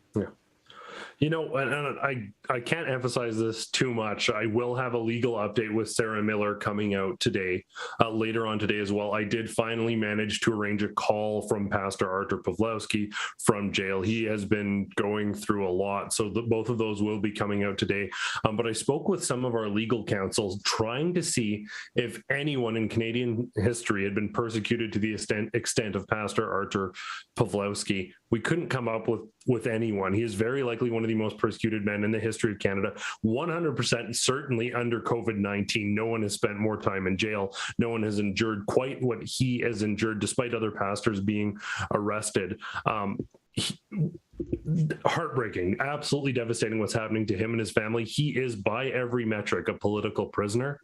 You know, and I can't emphasize this too much. I will have a legal update with Sarah Miller coming out today, later on today as well. I did finally manage to arrange a call from Pastor Artur Pawlowski from jail. He has been going through a lot, so both of those will be coming out today. But I spoke with some of our legal counsels trying to see if anyone in Canadian history had been persecuted to the extent of Pastor Artur Pawlowski. We couldn't come up with anyone. He is very likely one of the most persecuted men in the history of Canada. 100% certainly under COVID-19. No one has spent more time in jail. No one has endured quite what he has endured, despite other pastors being arrested. Heartbreaking, absolutely devastating what's happening to him and his family. He is, by every metric, a political prisoner.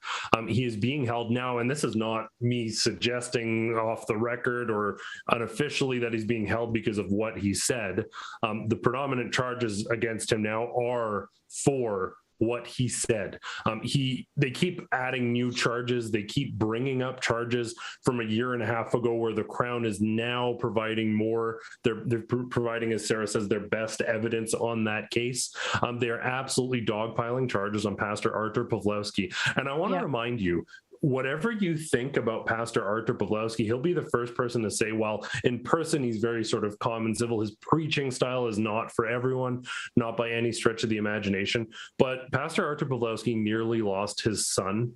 He is being held now, and this is not me suggesting off the record or unofficially that he's being held because of what he said. The predominant charges against him now are for what he said. They keep adding new charges. They keep bringing up charges from a year and a half ago where the Crown is now providing more. They're providing, as Sarah says, their best evidence on that case. They are absolutely dogpiling charges on Pastor Artur Pawlowski. And I want to remind you, whatever you think about Pastor Artur Pawlowski, he'll be the first person to say, well, in person, he's very sort of calm and civil. His preaching style is not for everyone, not by any stretch of the imagination. But Pastor Artur Pawlowski nearly lost his son.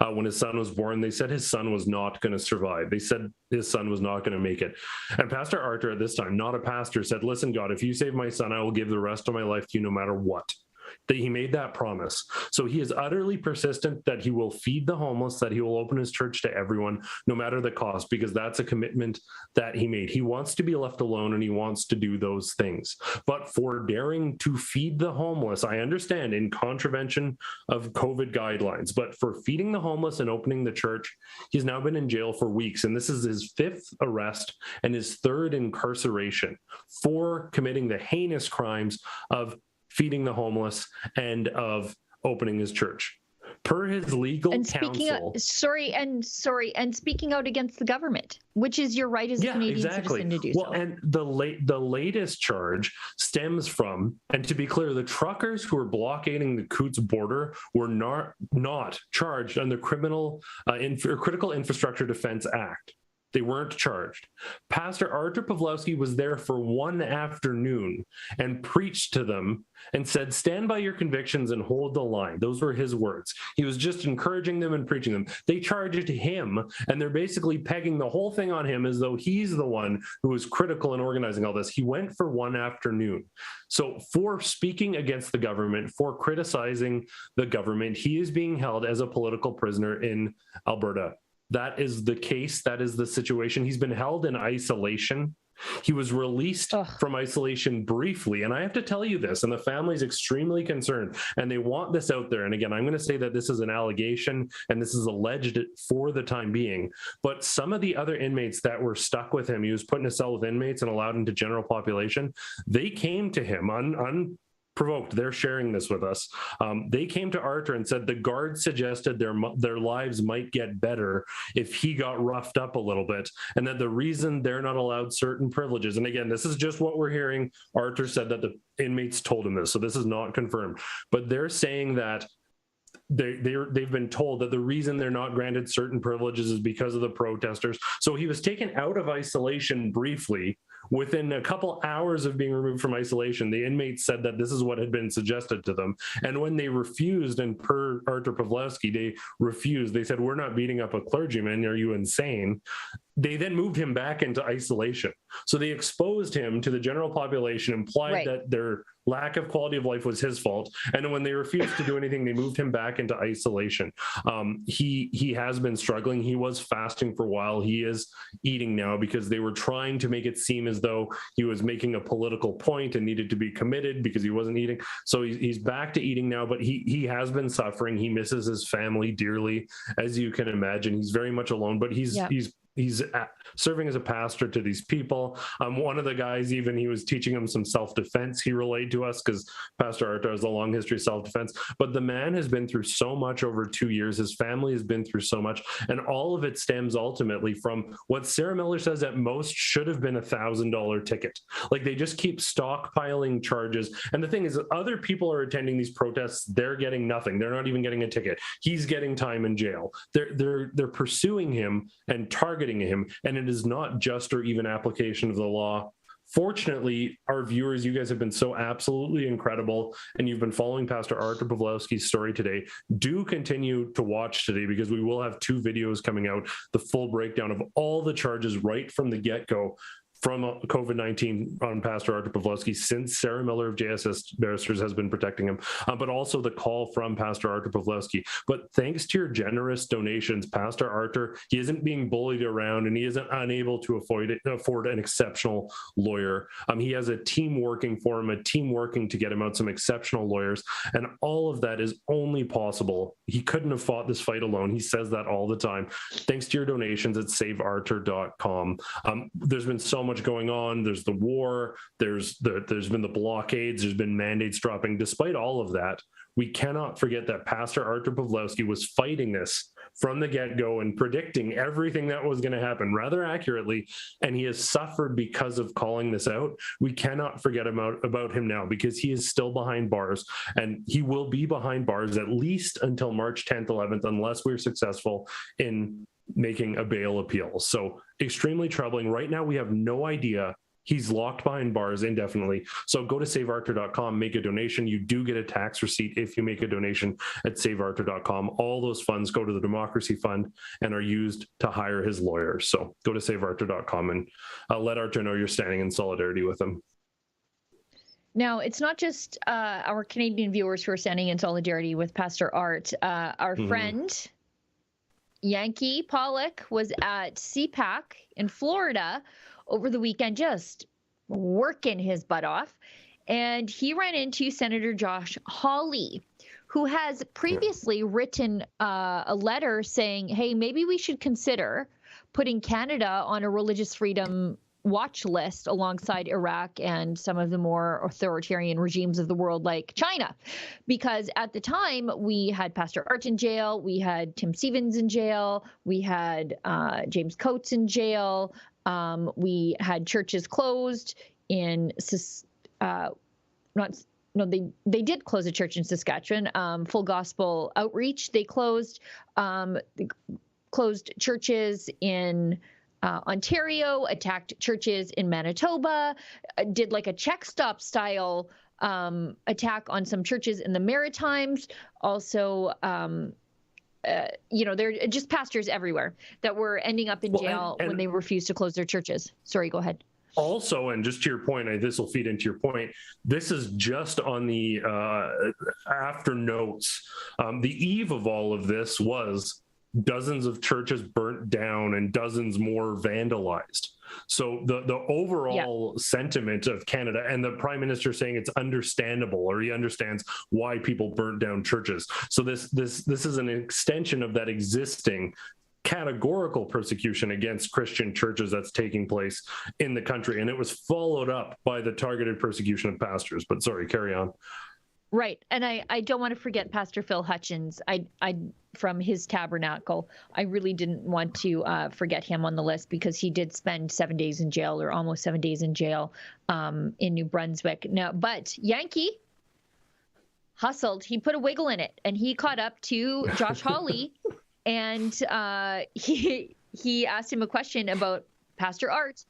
When his son was born, they said his son was not going to survive. They said his son was not going to make it. And Pastor Artur at this time, not a pastor, said, listen, God, if you save my son, I will give the rest of my life to you no matter what. That he made that promise. So he is utterly persistent that he will feed the homeless, that he will open his church to everyone, no matter the cost, because that's a commitment that he made. He wants to be left alone and he wants to do those things. But for daring to feed the homeless, I understand in contravention of COVID guidelines, but for feeding the homeless and opening the church, he's now been in jail for weeks. And this is his 5th arrest and his 3rd incarceration for committing the heinous crimes of feeding the homeless and of opening his church. Per his legal counsel. And speaking out against the government, which is your right as a Canadian citizen to do so. Well, and the latest charge stems from, and to be clear, the truckers who were blockading the Coutts border were not charged under Critical Infrastructure Defense Act. They weren't charged. Pastor Artur Pawlowski was there for one afternoon and preached to them and said, stand by your convictions and hold the line. Those were his words. He was just encouraging them and preaching them. They charged him, and they're basically pegging the whole thing on him as though he's the one who was critical in organizing all this. He went for one afternoon. So for speaking against the government, for criticizing the government, he is being held as a political prisoner in Alberta. That is the case. That is the situation. He's been held in isolation. He was released from isolation briefly. And I have to tell you this, and the family's extremely concerned, and they want this out there. And again, I'm going to say that this is an allegation and this is alleged for the time being. But some of the other inmates that were stuck with him, he was put in a cell with inmates and allowed into general population. They came to him unprovoked. They're sharing this with us. They came to Artur and said the guards suggested their lives might get better if he got roughed up a little bit, and that the reason they're not allowed certain privileges, and again, this is just what we're hearing. Artur said that the inmates told him this, so this is not confirmed, but they're saying that they've been told that the reason they're not granted certain privileges is because of the protesters. So he was taken out of isolation briefly. Within a couple hours of being removed from isolation, the inmates said that this is what had been suggested to them. And when they refused, and per Artur Pawlowski, they refused. They said, we're not beating up a clergyman. Are you insane? They then moved him back into isolation. So they exposed him to the general population, implied that their lack of quality of life was his fault. And when they refused to do anything, they moved him back into isolation. He has been struggling. He was fasting for a while. He is eating now because they were trying to make it seem as though he was making a political point and needed to be committed because he wasn't eating. So he's back to eating now, but he has been suffering. He misses his family dearly, as you can imagine. He's very much alone, but he's serving as a pastor to these people. One of the guys, even, he was teaching him some self-defense, he relayed to us, because Pastor Artur has a long history of self-defense. But the man has been through so much over 2 years. His family has been through so much. And all of it stems ultimately from what Sarah Miller says at most should have been $1,000 ticket. Like, they just keep stockpiling charges. And the thing is, other people are attending these protests. They're getting nothing. They're not even getting a ticket. He's getting time in jail. They're pursuing him and targeting him, and it is not just or even application of the law. Fortunately, our viewers, you guys have been so absolutely incredible, and you've been following Pastor Artur Pawlowski's story today. Do continue to watch today, because we will have 2 videos coming out, the full breakdown of all the charges right from the get-go from COVID-19 on Pastor Artur Pawlowski, since Sarah Miller of JSS Barristers has been protecting him, but also the call from Pastor Artur Pawlowski. But thanks to your generous donations, Pastor Artur, he isn't being bullied around, and he isn't unable to afford an exceptional lawyer. He has a team working for him, a team working to get him out some exceptional lawyers, and all of that is only possible. He couldn't have fought this fight alone. He says that all the time. Thanks to your donations at saveartur.com. There's been so much going on. There's the war, there's been the blockades, there's been mandates dropping. Despite all of that, we cannot forget that Pastor Artur Pawlowski was fighting this from the get-go and predicting everything that was going to happen rather accurately, and he has suffered because of calling this out. We cannot forget about him now, because he is still behind bars, and he will be behind bars at least until March 10th, 11th, unless we're successful in making a bail appeal. So extremely troubling. Right now, we have no idea. He's locked behind bars indefinitely. So go to saveartur.com, make a donation. You do get a tax receipt if you make a donation at saveartur.com. All those funds go to the Democracy Fund and are used to hire his lawyers. So go to saveartur.com and let Artur know you're standing in solidarity with him. Now, it's not just our Canadian viewers who are standing in solidarity with Pastor Art. Our friend Yankee Pollock was at CPAC in Florida over the weekend, just working his butt off. And he ran into Senator Josh Hawley, who has previously written a letter saying, hey, maybe we should consider putting Canada on a religious freedom watch list alongside Iraq and some of the more authoritarian regimes of the world like China. Because at the time, we had Pastor Art in jail, we had Tim Stevens in jail, we had James Coates in jail, we had churches closed in, they did close a church in Saskatchewan, Full Gospel Outreach, they closed churches in Ontario, attacked churches in Manitoba, did like a check stop style attack on some churches in the Maritimes. Also, there are just pastors everywhere that were ending up in jail when they refused to close their churches. Sorry, go ahead. Also, and just to your point, this will feed into your point, this is just on the after notes. The eve of all of this was dozens of churches burnt down and dozens more vandalized. So the overall sentiment of Canada, and the Prime Minister saying it's understandable, or he understands why people burnt down churches. So this is an extension of that existing categorical persecution against Christian churches that's taking place in the country. And it was followed up by the targeted persecution of pastors. But sorry, carry on. Right. And I don't want to forget Pastor Phil Hutchins. I from his tabernacle. I really didn't want to forget him on the list, because he did spend 7 days in jail, or almost 7 days in jail in New Brunswick. Now, but Yankee hustled. He put a wiggle in it, and he caught up to Josh Hawley, and he asked him a question about Pastor Art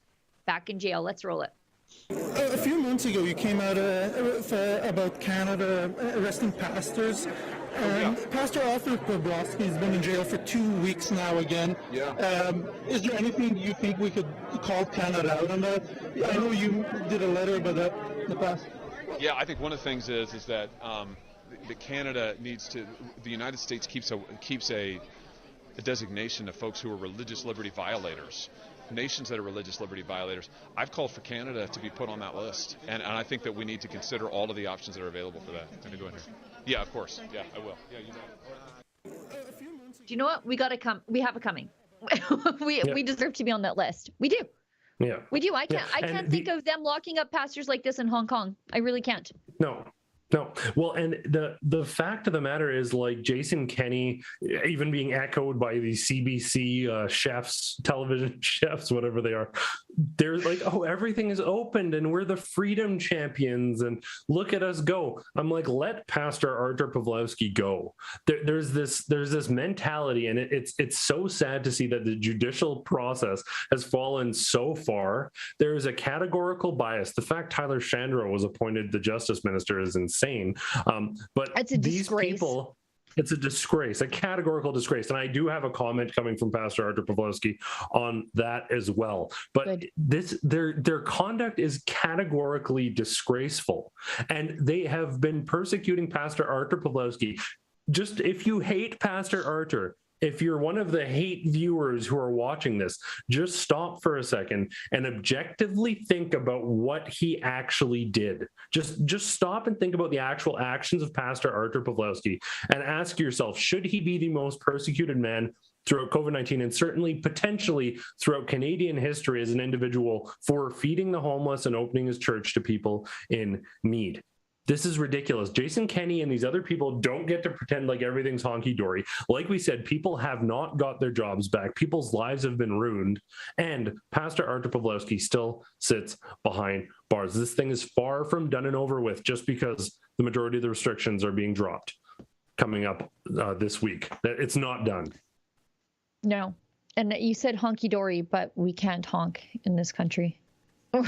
back in jail. Let's roll it. A few months ago, you came out about Canada arresting pastors. Pastor Artur Pawlowski has been in jail for 2 weeks now again. Is there anything you think we could call Canada out on that? I know you did a letter about that in the past. Yeah, I think one of the things is that Canada needs to. The United States keeps a designation of folks who are religious liberty violators. Nations that are religious liberty violators. I've called for Canada to be put on that list, and I think that we need to consider all of the options that are available for that. Let me go in here. Yeah, of course. Yeah, I will. Yeah, you know. Do you know what? We have it coming. we deserve to be on that list. We do. Yeah. We do. I can't think of them locking up pastors like this in Hong Kong. I really can't. No. Well, and the fact of the matter is, like, Jason Kenney, even being echoed by the CBC chefs, television chefs, whatever they are, they're like, oh, everything is opened and we're the freedom champions and look at us go. I'm like, let Pastor Artur Pawlowski go. There's this mentality, and it's so sad to see that the judicial process has fallen so far. There is a categorical bias. The fact Tyler Shandro was appointed the justice minister is insane. But these people, it's a disgrace, a categorical disgrace. And I do have a comment coming from Pastor Artur Pawlowski on that as well. But their conduct is categorically disgraceful. And they have been persecuting Pastor Artur Pawlowski. Just if you hate Pastor Artur, if you're one of the hate viewers who are watching this, just stop for a second and objectively think about what he actually did. Just stop and think about the actual actions of Pastor Artur Pawlowski and ask yourself, should he be the most persecuted man throughout COVID-19 and certainly potentially throughout Canadian history as an individual for feeding the homeless and opening his church to people in need? This is ridiculous. Jason Kenney and these other people don't get to pretend like everything's honky-dory. Like we said, people have not got their jobs back. People's lives have been ruined. And Pastor Artur Pawlowski still sits behind bars. This thing is far from done and over with just because the majority of the restrictions are being dropped coming up this week. It's not done. No. And you said honky-dory, but we can't honk in this country.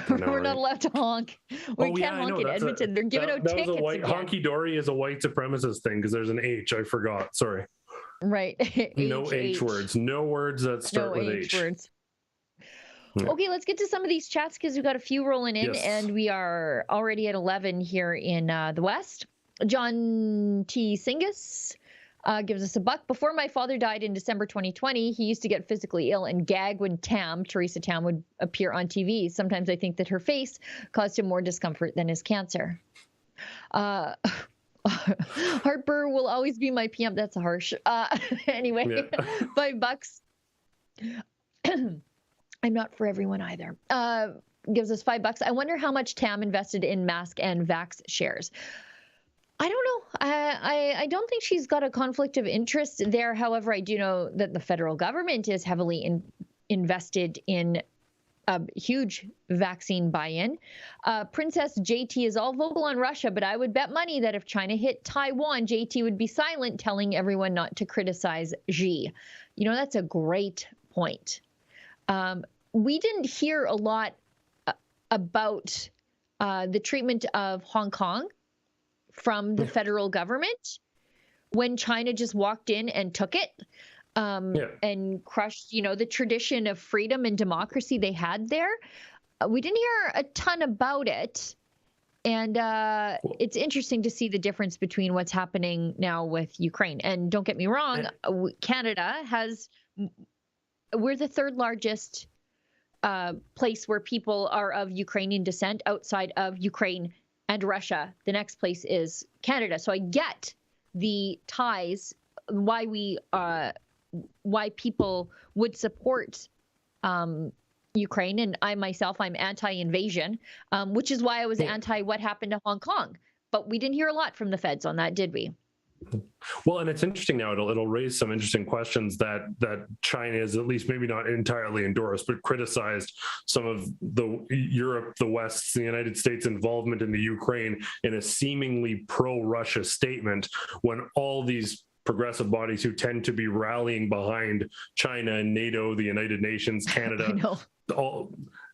We're not allowed to honk. We can't honk in Edmonton. They're giving out tickets. Honky dory is a white supremacist thing because there's an H. I forgot. Sorry. Right. No H words. No words that start with H. Words. Yeah. Okay, let's get to some of these chats because we've got a few rolling in, and we are already at 11 here in the West. John T. Singus gives us $1. Before my father died in December 2020, he used to get physically ill and gag when Theresa Tam would appear on TV. Sometimes I think that her face caused him more discomfort than his cancer. Harper will always be my PM. That's harsh. Anyway, $5. I'm not for everyone either. Gives us $5. I wonder how much Tam invested in mask and vax shares. I don't know. I don't think she's got a conflict of interest there. However, I do know that the federal government is heavily invested in a huge vaccine buy-in. Princess JT is all vocal on Russia, but I would bet money that if China hit Taiwan, JT would be silent, telling everyone not to criticize Xi. You know, that's a great point. We didn't hear a lot about the treatment of Hong Kong from the federal government when China just walked in and took it and crushed, the tradition of freedom and democracy they had there. We didn't hear a ton about it. And it's interesting to see the difference between what's happening now with Ukraine. And don't get me wrong, Canada we're the third largest place where people are of Ukrainian descent outside of Ukraine and Russia. The next place is Canada. So I get the ties, why people would support Ukraine. And I myself, I'm anti-invasion, which is why I was anti what happened to Hong Kong. But we didn't hear a lot from the feds on that, did we? Well, and it's interesting now. It'll raise some interesting questions that China is at least maybe not entirely endorsed, but criticized some of the Europe, the West, the United States involvement in the Ukraine in a seemingly pro-Russia statement when all these progressive bodies who tend to be rallying behind China and NATO, the United Nations, Canada,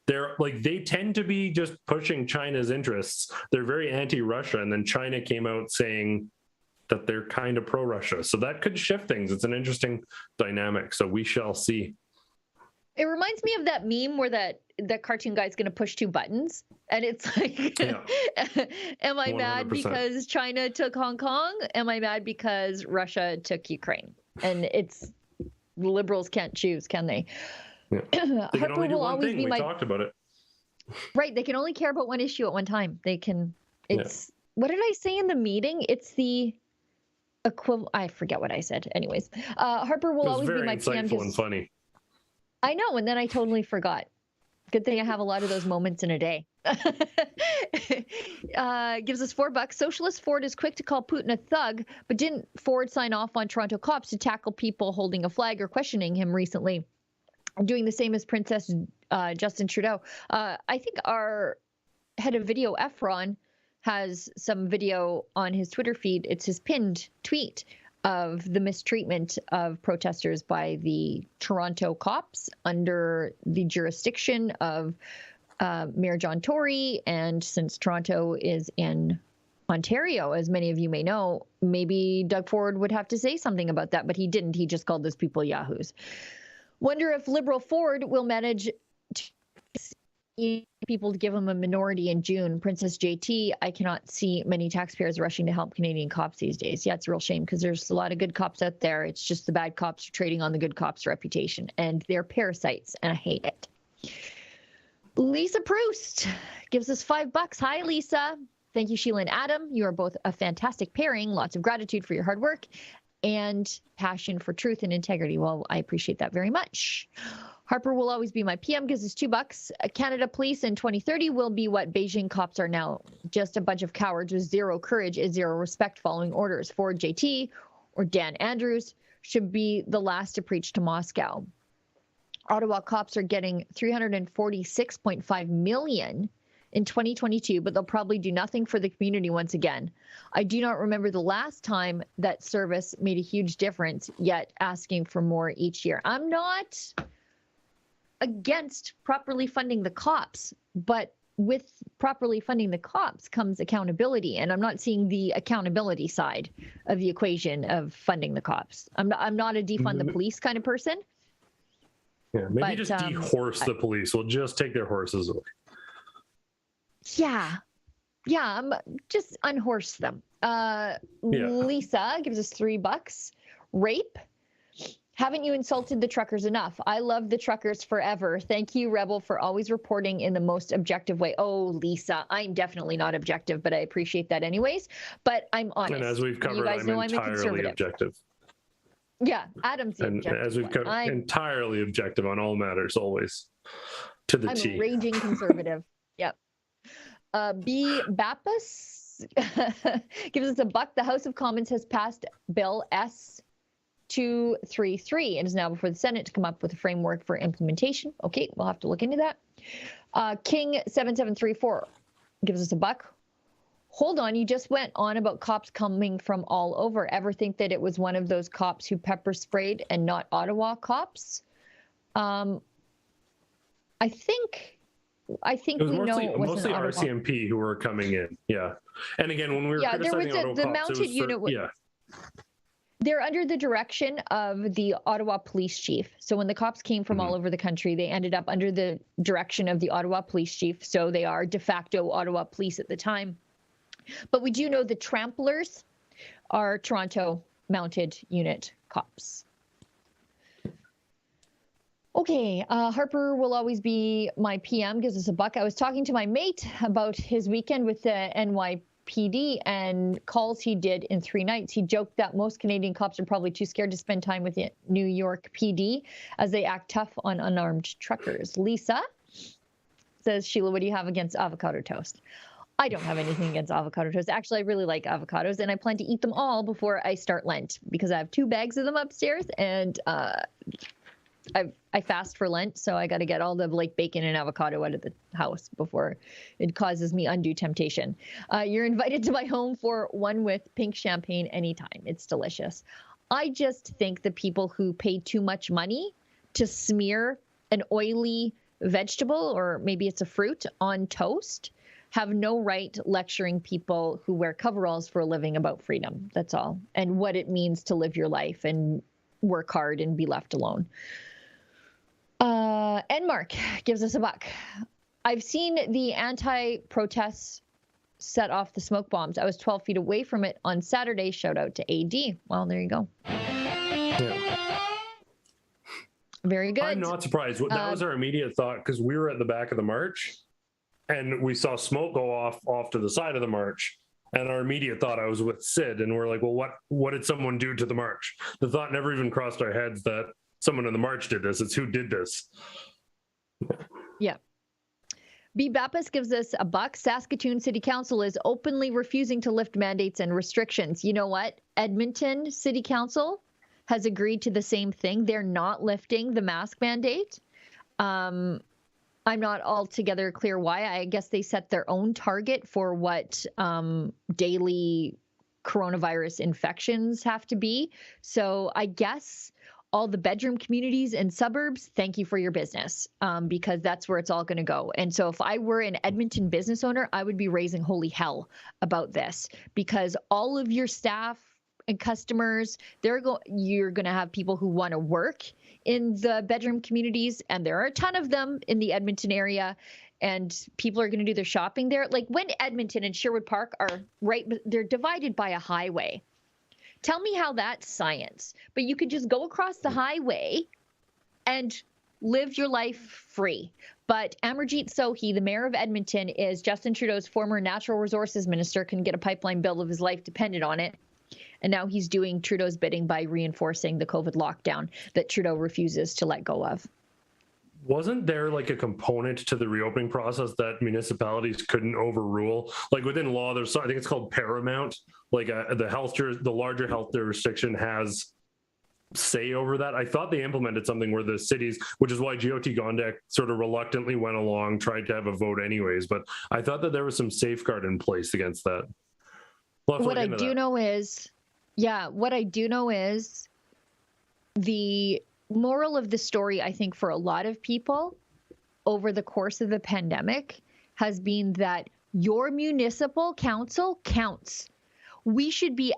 they tend to be just pushing China's interests. They're very anti-Russia, and then China came out saying that they're kind of pro-Russia. So that could shift things. It's an interesting dynamic. So we shall see. It reminds me of that meme where that cartoon guy's going to push 2 buttons. And it's like, am I 100%. Mad because China took Hong Kong? Am I mad because Russia took Ukraine? And it's, the liberals can't choose, can they? Yeah. They can only do one thing. We talked about it. Right. They can only care about one issue at one time. They can, what did I say in the meeting? It's the equivalent. I forget what I said. Anyways, Harper will always be my PM. Insightful and funny. I know, and then I totally forgot. Good thing I have a lot of those moments in a day. Gives us $4. Socialist Ford is quick to call Putin a thug, but didn't Ford sign off on Toronto cops to tackle people holding a flag or questioning him recently? Doing the same as Princess Justin Trudeau. I think our head of video, Efron, has some video on his Twitter feed. It's his pinned tweet of the mistreatment of protesters by the Toronto cops under the jurisdiction of Mayor John Tory. And since Toronto is in Ontario, as many of you may know, maybe Doug Ford would have to say something about that, but he didn't. He just called those people yahoos. Wonder if Liberal Ford will manage to people to give him a minority in June. Princess JT, I cannot see many taxpayers rushing to help Canadian cops these days. Yeah, it's a real shame because there's a lot of good cops out there. It's just the bad cops are trading on the good cops' reputation, and they're parasites, and I hate it. Lisa Proust gives us $5. Hi, Lisa. Thank you, Sheila and Adam. You are both a fantastic pairing. Lots of gratitude for your hard work and passion for truth and integrity. Well, I appreciate that very much. Harper will always be my PM, gives us $2. Canada Police in 2030 will be what Beijing cops are now. Just a bunch of cowards with zero courage and zero respect following orders. Ford JT or Dan Andrews should be the last to preach to Moscow. Ottawa cops are getting $346.5 million in 2022, but they'll probably do nothing for the community once again. I do not remember the last time that service made a huge difference, yet asking for more each year. I'm not against properly funding the cops, but with properly funding the cops comes accountability, and I'm not seeing the accountability side of the equation of funding the cops. I'm not a defund the police kind of person. Yeah, maybe just dehorse the police. We'll just take their horses away. Yeah, just unhorse them. Lisa gives us $3. Rape. Haven't you insulted the truckers enough? I love the truckers forever. Thank you, Rebel, for always reporting in the most objective way. Oh, Lisa, I'm definitely not objective, but I appreciate that anyways. But I'm honest. And as we've covered, you guys know I'm entirely objective. Yeah, Adam's the and objective. As we've covered, entirely objective on all matters, always to the T. I'm a raging conservative. Yep. B. Bappas gives us $1. The House of Commons has passed Bill S-233 and is now before the Senate to come up with a framework for implementation. Okay, we'll have to look into that. King 7734 gives us $1. Hold on, you just went on about cops coming from all over. Ever think that it was one of those cops who pepper sprayed and not Ottawa cops? I think it was we know it was mostly RCMP who were coming in. Yeah, and again, when we were criticizing Ottawa the cops, mounted unit. They're under the direction of the Ottawa police chief. So when the cops came from all over the country, they ended up under the direction of the Ottawa police chief. So they are de facto Ottawa police at the time. But we do know the tramplers are Toronto mounted unit cops. Okay, Harper will always be my PM, gives us $1. I was talking to my mate about his weekend with the NYPD and calls he did in 3 nights. He joked that most Canadian cops are probably too scared to spend time with the New York PD as they act tough on unarmed truckers. Lisa says, Sheila, what do you have against avocado toast? I don't have anything against avocado toast. Actually, I really like avocados, and I plan to eat them all before I start Lent because I have 2 bags of them upstairs, and I fast for Lent, so I got to get all the bacon and avocado out of the house before it causes me undue temptation. You're invited to my home for one with pink champagne anytime. It's delicious. I just think the people who pay too much money to smear an oily vegetable, or maybe it's a fruit, on toast have no right lecturing people who wear coveralls for a living about freedom. That's all. And what it means to live your life and work hard and be left alone. Enmark gives us $1. I've seen the anti-protests set off the smoke bombs. I was 12 feet away from it on Saturday. Shout out to AD. Well, there you go. Yeah. Very good. I'm not surprised. That was our immediate thought because we were at the back of the march and we saw smoke go off to the side of the march. And our immediate thought, I was with Sid, and we're like, well, what did someone do to the march? The thought never even crossed our heads that someone in the march did this. It's who did this. Yeah. B. Bappas gives us $1. Saskatoon City Council is openly refusing to lift mandates and restrictions. You know what? Edmonton City Council has agreed to the same thing. They're not lifting the mask mandate. I'm not altogether clear why. I guess they set their own target for what daily coronavirus infections have to be. So I guess all the bedroom communities and suburbs, thank you for your business, because that's where it's all going to go. And so if I were an Edmonton business owner, I would be raising holy hell about this, because all of your staff and customers, you're going to have people who want to work in the bedroom communities, and there are a ton of them in the Edmonton area, and people are going to do their shopping there. Like when Edmonton and Sherwood Park are they're divided by a highway. Tell me how that's science. But you could just go across the highway and live your life free. But Amarjeet Sohi, the mayor of Edmonton, is Justin Trudeau's former natural resources minister, can get a pipeline bill if his life depended on it. And now he's doing Trudeau's bidding by reinforcing the COVID lockdown that Trudeau refuses to let go of. Wasn't there like a component to the reopening process that municipalities couldn't overrule? Like within law, there's, I think it's called paramount, like the larger health restriction has say over that. I thought they implemented something where the cities, which is why GOT Gondek sort of reluctantly went along, tried to have a vote anyways. But I thought that there was some safeguard in place against that. What I do know is the moral of the story, I think, for a lot of people over the course of the pandemic has been that your municipal council counts. We should be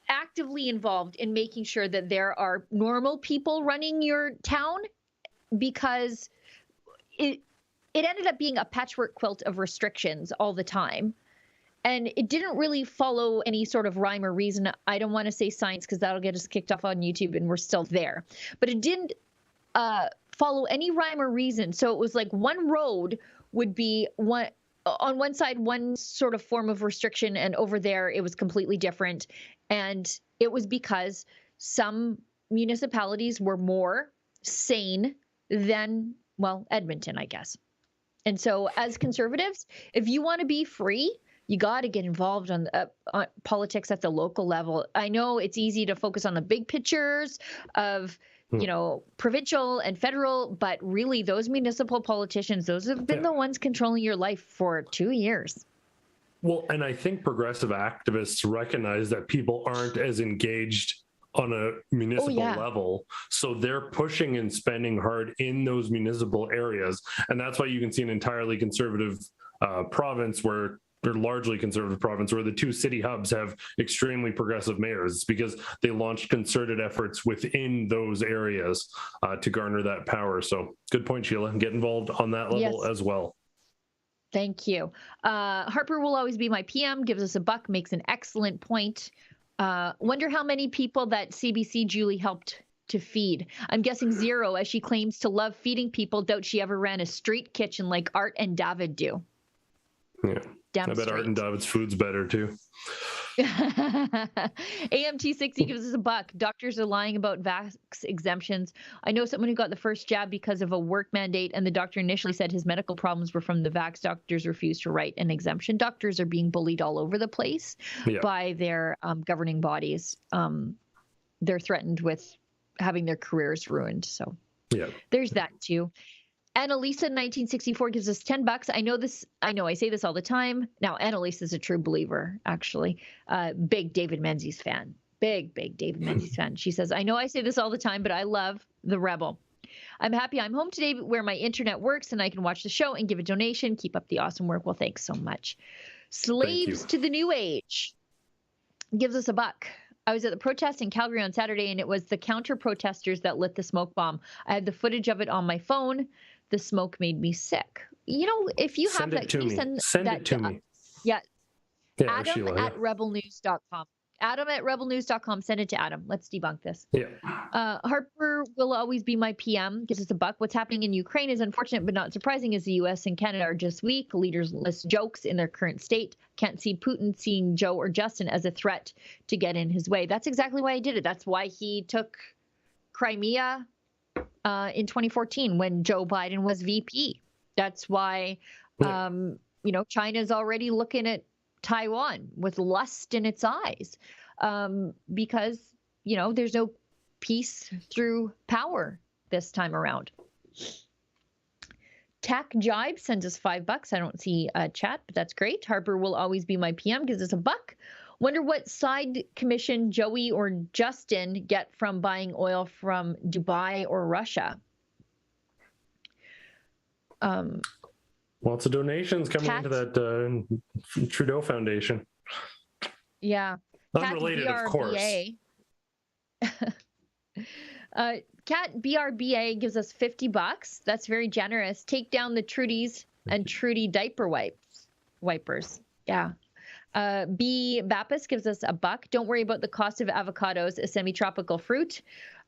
actively involved in making sure that there are normal people running your town, because it ended up being a patchwork quilt of restrictions all the time. And it didn't really follow any sort of rhyme or reason. I don't want to say science because that'll get us kicked off on YouTube and we're still there. But it didn't follow any rhyme or reason. So it was like one road would be on one side, one sort of form of restriction, and over there it was completely different. And it was because some municipalities were more sane than, well, Edmonton, I guess. And so as conservatives, if you want to be free, you got to get involved on politics at the local level. I know it's easy to focus on the big pictures of, provincial and federal, but really those municipal politicians, those have been the ones controlling your life for 2 years. Well, and I think progressive activists recognize that people aren't as engaged on a municipal level. So they're pushing and spending hard in those municipal areas. And that's why you can see an entirely conservative province where they're largely conservative province where the two city hubs have extremely progressive mayors. It's because they launched concerted efforts within those areas to garner that power. So good point, Sheila. Get involved on that level as well. Thank you. Harper will always be my PM, gives us $1, makes an excellent point. Wonder how many people that CBC Julie helped to feed. I'm guessing 0, as she claims to love feeding people. Doubt she ever ran a street kitchen like Art and David do. Yeah. I bet Art and David's food's better too. AMT60 gives us $1. Doctors are lying about vax exemptions. I know someone who got the first jab because of a work mandate, and the doctor initially said his medical problems were from the vax. Doctors refused to write an exemption. Doctors are being bullied all over the place by their governing bodies. They're threatened with having their careers ruined. So there's that too. Annalisa 1964 gives us $10. I know I say this all the time. Now, Annalisa is a true believer, actually. Big David Menzies fan. Big David Menzies fan. She says, I know I say this all the time, but I love the Rebel. I'm happy I'm home today where my internet works and I can watch the show and give a donation. Keep up the awesome work. Well, thanks so much. Slaves to the New Age gives us $1. I was at the protest in Calgary on Saturday, and it was the counter-protesters that lit the smoke bomb. I had the footage of it on my phone. The smoke made me sick. If you have that, can you send it to me? Yeah. Adam at rebelnews.com. Adam at rebelnews.com. Send it to Adam. Let's debunk this. Yeah. Harper will always be my PM. Gives us $1. What's happening in Ukraine is unfortunate but not surprising, as the U.S. and Canada are just weak. Leaders list jokes in their current state. Can't see Putin seeing Joe or Justin as a threat to get in his way. That's exactly why he did it. That's why he took Crimea in 2014 when Joe Biden was VP. That's why, China's already looking at Taiwan with lust in its eyes because, there's no peace through power this time around. Tack Jibe sends us $5. I don't see a chat, but that's great. Harper will always be my PM, gives us $1. Wonder what side commission Joey or Justin get from buying oil from Dubai or Russia. Lots of donations coming into that Trudeau Foundation. Yeah. Unrelated, of course. Cat BRBA gives us $50. That's very generous. Take down the Trudies and Trudy diaper wipers. Yeah. B Bappas gives us $1. Don't worry about the cost of avocados, a semi-tropical fruit.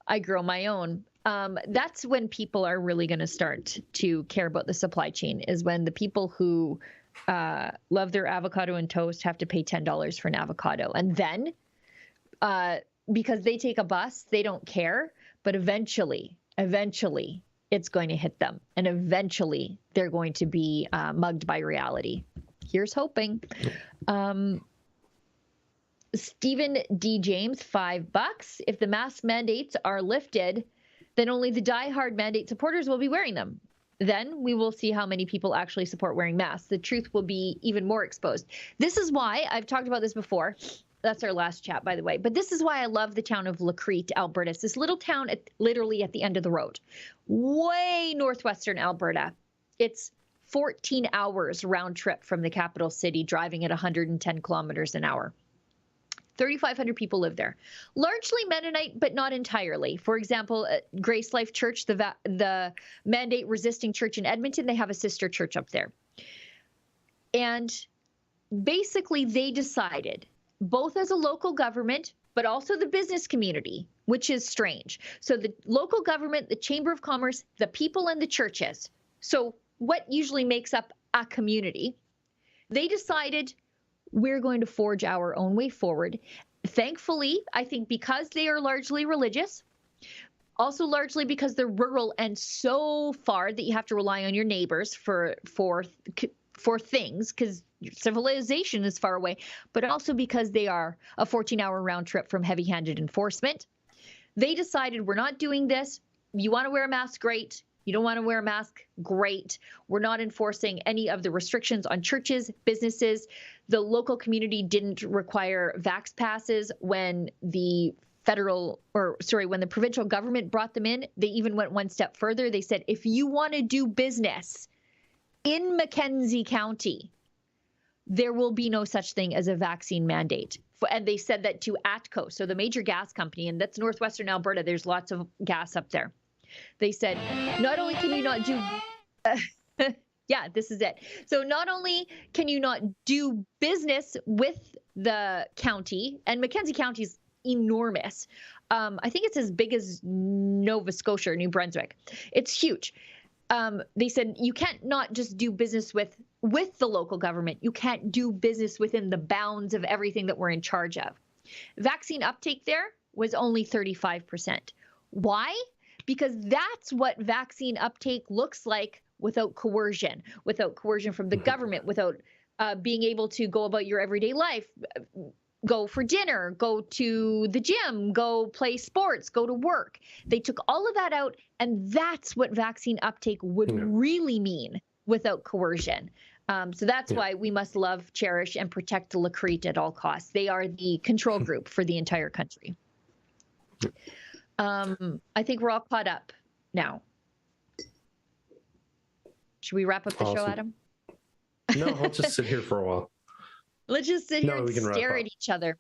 I grow my own. That's when people are really going to start to care about the supply chain, is when the people who love their avocado and toast have to pay $10 for an avocado. And then, because they take a bus, they don't care. But eventually, it's going to hit them. And eventually, they're going to be mugged by reality. Here's hoping. Stephen D. James, $5. If the mask mandates are lifted, then only the diehard mandate supporters will be wearing them. Then we will see how many people actually support wearing masks. The truth will be even more exposed. This is why, I've talked about this before. That's our last chat, by the way. But this is why I love the town of Lacrete, Alberta. It's this little town literally at the end of the road, way northwestern Alberta. It's 14 hours round trip from the capital city, driving at 110 kilometers an hour. 3,500 people live there, largely Mennonite, but not entirely. For example, Grace Life Church, the mandate-resisting church in Edmonton, they have a sister church up there. And basically, they decided, both as a local government, but also the business community, which is strange. So the local government, the Chamber of Commerce, the people and the churches. So what usually makes up a community, they decided we're going to forge our own way forward. Thankfully, I think because they are largely religious, also largely because they're rural and so far that you have to rely on your neighbors for things, because civilization is far away, but also because they are a 14-hour round trip from heavy-handed enforcement. They decided, we're not doing this. You want to wear a mask? Great. You don't want to wear a mask? Great. We're not enforcing any of the restrictions on churches, businesses. The local community didn't require vax passes when the when the provincial government brought them in. They even went one step further. They said, if you want to do business in Mackenzie County, there will be no such thing as a vaccine mandate. And they said that to ATCO, so the major gas company, and that's northwestern Alberta. There's lots of gas up there. They said, not only can you not do... yeah, this is it. So not only can you not do business with the county, and Mackenzie County is enormous. I think it's as big as Nova Scotia or New Brunswick. It's huge. They said you can't not just do business with the local government. You can't do business within the bounds of everything that we're in charge of. Vaccine uptake there was only 35%. Why? Because that's what vaccine uptake looks like without coercion from the government, without being able to go about your everyday life, go for dinner, go to the gym, go play sports, go to work. They took all of that out, and that's what vaccine uptake would really mean without coercion. So that's why we must love, cherish, and protect Lacrete at all costs. They are the control group for the entire country. I think we're all caught up now. Should we wrap up the show, Adam? No, I'll just sit here for a while. Let's just sit here and stare at each other.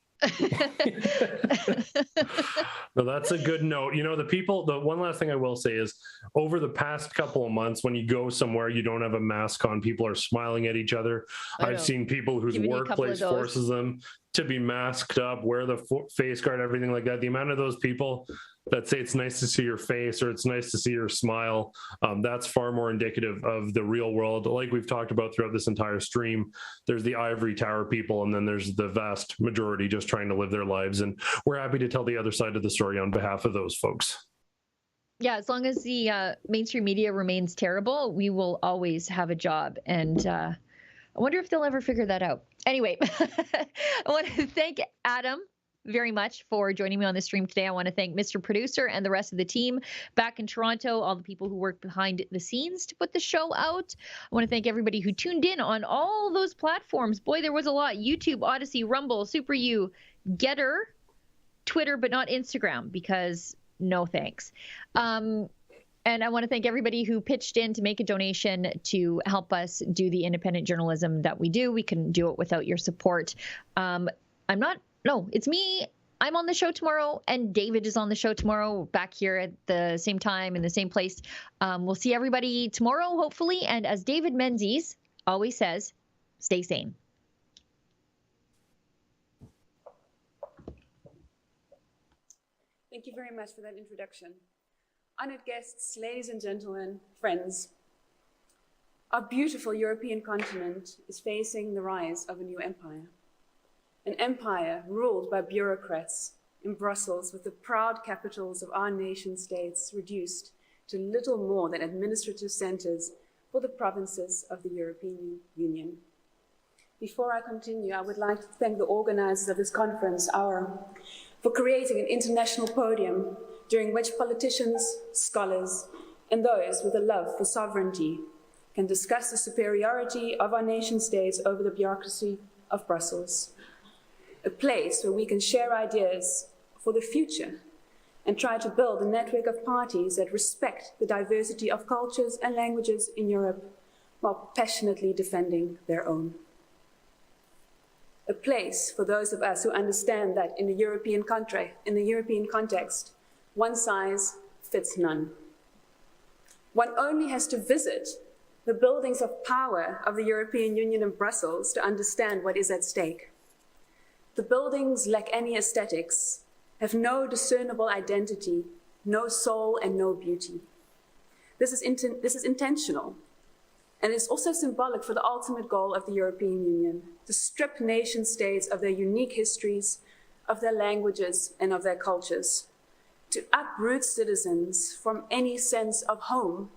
No, that's a good note. You know, the one last thing I will say is, over the past couple of months, when you go somewhere you don't have a mask on, people are smiling at each other. I've seen people whose workplace forces them to be masked up, wear the face guard, everything like that. The amount of those people that say it's nice to see your face or it's nice to see your smile, that's far more indicative of the real world. Like we've talked about throughout this entire stream, there's the ivory tower people, and then there's the vast majority just trying to live their lives. And we're happy to tell the other side of the story on behalf of those folks. Yeah, as long as the mainstream media remains terrible, we will always have a job. And I wonder if they'll ever figure that out. Anyway, I want to thank Adam very much for joining me on the stream today. I want to thank Mr. Producer and the rest of the team back in Toronto, all the people who worked behind the scenes to put the show out. I want to thank everybody who tuned in on all those platforms. Boy, there was a lot. YouTube, Odyssey, Rumble, Super U, Getter, Twitter, but not Instagram, because no thanks. And I want to thank everybody who pitched in to make a donation to help us do the independent journalism that we do. We couldn't do it without your support. It's me. I'm on the show tomorrow, and David is on the show tomorrow, back here at the same time in the same place. We'll see everybody tomorrow, hopefully. And as David Menzies always says, stay sane. Thank you very much for that introduction. Honored guests, ladies and gentlemen, friends, our beautiful European continent is facing the rise of a new empire. An empire ruled by bureaucrats in Brussels, with the proud capitals of our nation states reduced to little more than administrative centers for the provinces of the European Union. Before I continue, I would like to thank the organizers of this conference, for creating an international podium during which politicians, scholars, and those with a love for sovereignty can discuss the superiority of our nation states over the bureaucracy of Brussels. A place where we can share ideas for the future and try to build a network of parties that respect the diversity of cultures and languages in Europe while passionately defending their own. A place for those of us who understand that in the European context, one size fits none. One only has to visit the buildings of power of the European Union in Brussels to understand what is at stake. The buildings lack any aesthetics, have no discernible identity, no soul, and no beauty. This is intentional. And it's also symbolic for the ultimate goal of the European Union, to strip nation states of their unique histories, of their languages, and of their cultures, to uproot citizens from any sense of home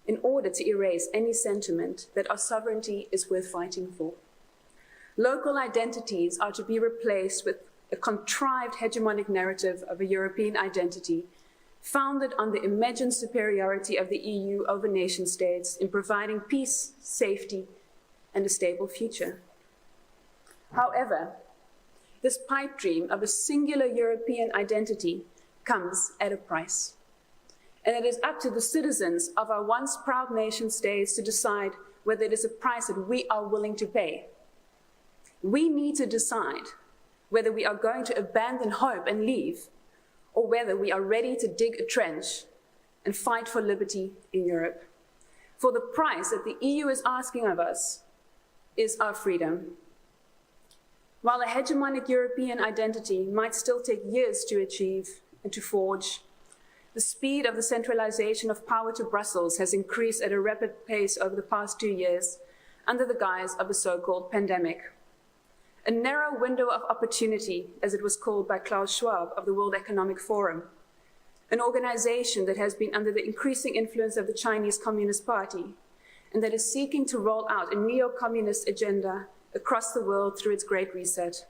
in order to erase any sentiment that our sovereignty is worth fighting for. Local identities are to be replaced with a contrived hegemonic narrative of a European identity founded on the imagined superiority of the EU over nation states in providing peace, safety, and a stable future. However, this pipe dream of a singular European identity comes at a price. And it is up to the citizens of our once proud nation states to decide whether it is a price that we are willing to pay. We need to decide whether we are going to abandon hope and leave, or whether we are ready to dig a trench and fight for liberty in Europe. For the price that the EU is asking of us is our freedom. While a hegemonic European identity might still take years to achieve and to forge, the speed of the centralization of power to Brussels has increased at a rapid pace over the past 2 years under the guise of a so-called pandemic. A narrow window of opportunity, as it was called by Klaus Schwab of the World Economic Forum, an organization that has been under the increasing influence of the Chinese Communist Party and that is seeking to roll out a neo-communist agenda across the world through its Great Reset.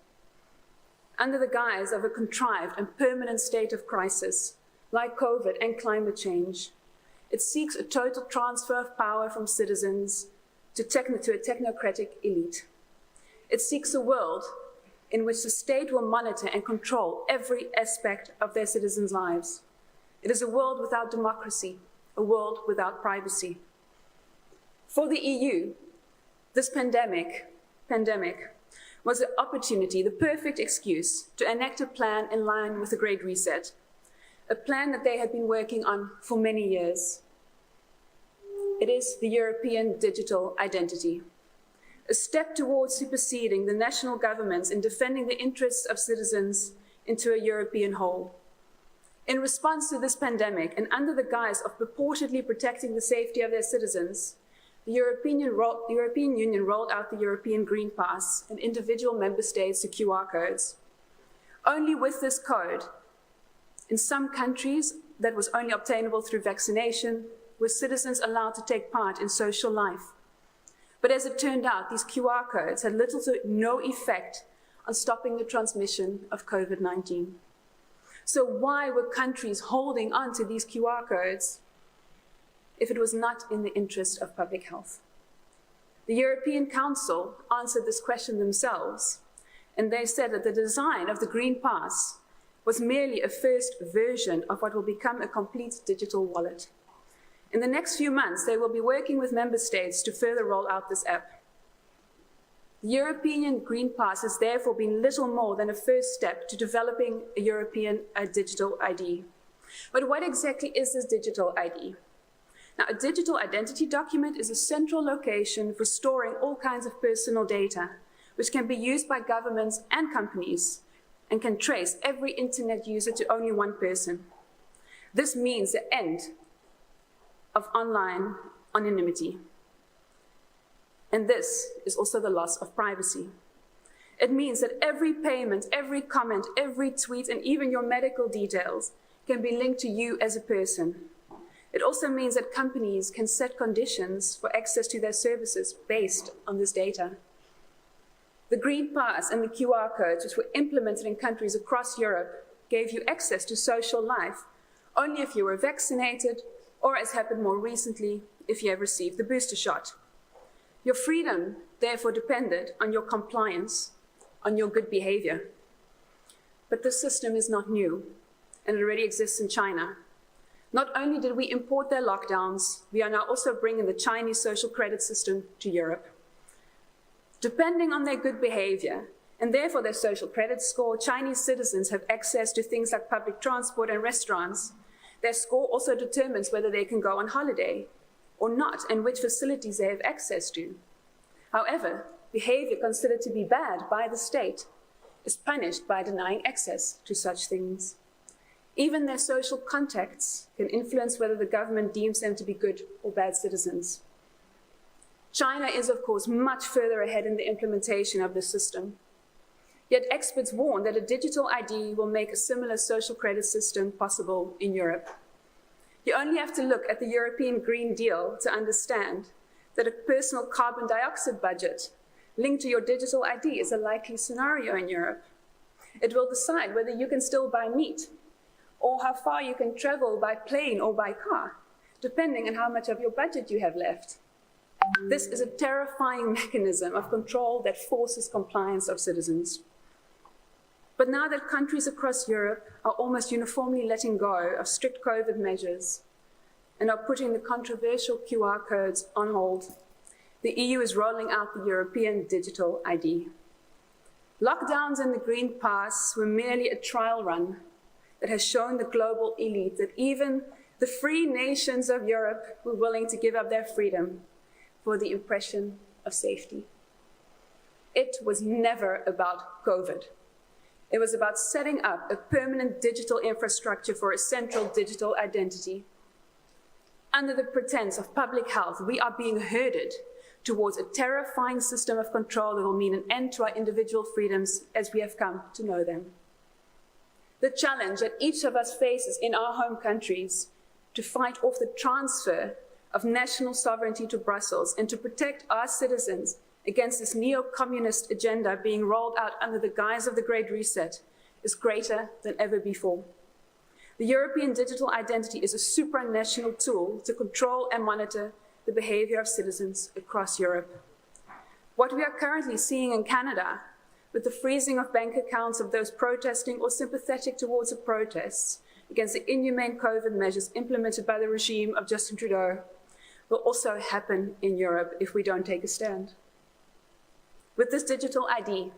Under the guise of a contrived and permanent state of crisis, like COVID and climate change, it seeks a total transfer of power from citizens to a technocratic elite. It seeks a world in which the state will monitor and control every aspect of their citizens' lives. It is a world without democracy, a world without privacy. For the EU, this pandemic was an opportunity, the perfect excuse to enact a plan in line with the Great Reset, a plan that they had been working on for many years. It is the European digital identity, a step towards superseding the national governments in defending the interests of citizens into a European whole. In response to this pandemic, and under the guise of purportedly protecting the safety of their citizens, the European Union rolled out the European Green Pass and individual member states to QR codes. Only with this code, in some countries, that was only obtainable through vaccination, were citizens allowed to take part in social life. But as it turned out, these QR codes had little to no effect on stopping the transmission of COVID-19. So why were countries holding on to these QR codes if it was not in the interest of public health? The European Council answered this question themselves, and they said that the design of the Green Pass was merely a first version of what will become a complete digital wallet. In the next few months, they will be working with member states to further roll out this app. The European Green Pass has therefore been little more than a first step to developing a European digital ID. But what exactly is this digital ID? Now, a digital identity document is a central location for storing all kinds of personal data, which can be used by governments and companies and can trace every internet user to only one person. This means the end of online anonymity. And this is also the loss of privacy. It means that every payment, every comment, every tweet, and even your medical details can be linked to you as a person. It also means that companies can set conditions for access to their services based on this data. The Green Pass and the QR codes, which were implemented in countries across Europe, gave you access to social life only if you were vaccinated, or, as happened more recently, if you have received the booster shot. Your freedom, therefore, depended on your compliance, on your good behavior. But this system is not new, and it already exists in China. Not only did we import their lockdowns, we are now also bringing the Chinese social credit system to Europe. Depending on their good behavior, and therefore their social credit score, Chinese citizens have access to things like public transport and restaurants. Their score also determines whether they can go on holiday or not, and which facilities they have access to. However, behavior considered to be bad by the state is punished by denying access to such things. Even their social contacts can influence whether the government deems them to be good or bad citizens. China is, of course, much further ahead in the implementation of this system. Yet experts warn that a digital ID will make a similar social credit system possible in Europe. You only have to look at the European Green Deal to understand that a personal carbon dioxide budget linked to your digital ID is a likely scenario in Europe. It will decide whether you can still buy meat, or how far you can travel by plane or by car, depending on how much of your budget you have left. This is a terrifying mechanism of control that forces compliance of citizens. But now that countries across Europe are almost uniformly letting go of strict COVID measures and are putting the controversial QR codes on hold, the EU is rolling out the European Digital ID. Lockdowns and the Green Pass were merely a trial run that has shown the global elite that even the free nations of Europe were willing to give up their freedom for the impression of safety. It was never about COVID. It was about setting up a permanent digital infrastructure for a central digital identity. Under the pretense of public health, we are being herded towards a terrifying system of control that will mean an end to our individual freedoms as we have come to know them. The challenge that each of us faces in our home countries to fight off the transfer of national sovereignty to Brussels and to protect our citizens against this neo-communist agenda being rolled out under the guise of the Great Reset is greater than ever before. The European digital identity is a supranational tool to control and monitor the behavior of citizens across Europe. What we are currently seeing in Canada, with the freezing of bank accounts of those protesting or sympathetic towards the protests against the inhumane COVID measures implemented by the regime of Justin Trudeau, will also happen in Europe if we don't take a stand. With this digital ID,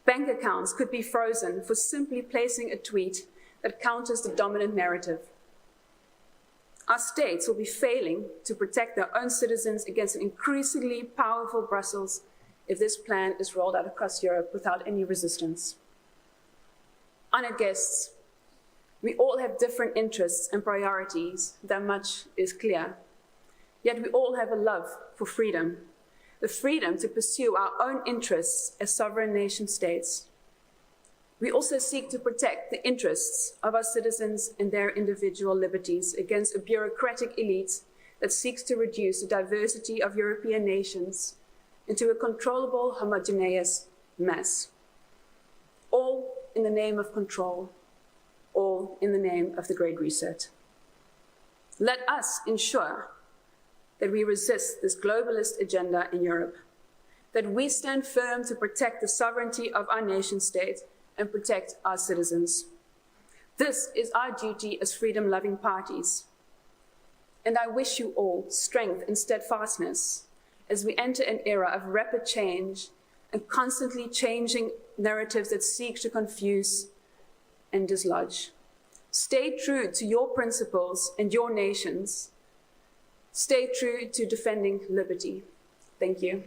bank accounts could be frozen for simply placing a tweet that counters the dominant narrative. Our states will be failing to protect their own citizens against an increasingly powerful Brussels if this plan is rolled out across Europe without any resistance. Honored guests, we all have different interests and priorities, that much is clear. Yet we all have a love for freedom, the freedom to pursue our own interests as sovereign nation states. We also seek to protect the interests of our citizens and their individual liberties against a bureaucratic elite that seeks to reduce the diversity of European nations into a controllable, homogeneous mess. All in the name of control, all in the name of the Great Reset. Let us ensure that we resist this globalist agenda in Europe, that we stand firm to protect the sovereignty of our nation state and protect our citizens. This is our duty as freedom-loving parties. And I wish you all strength and steadfastness as we enter an era of rapid change and constantly changing narratives that seek to confuse and dislodge. Stay true to your principles and your nations. Stay true to defending liberty. Thank you.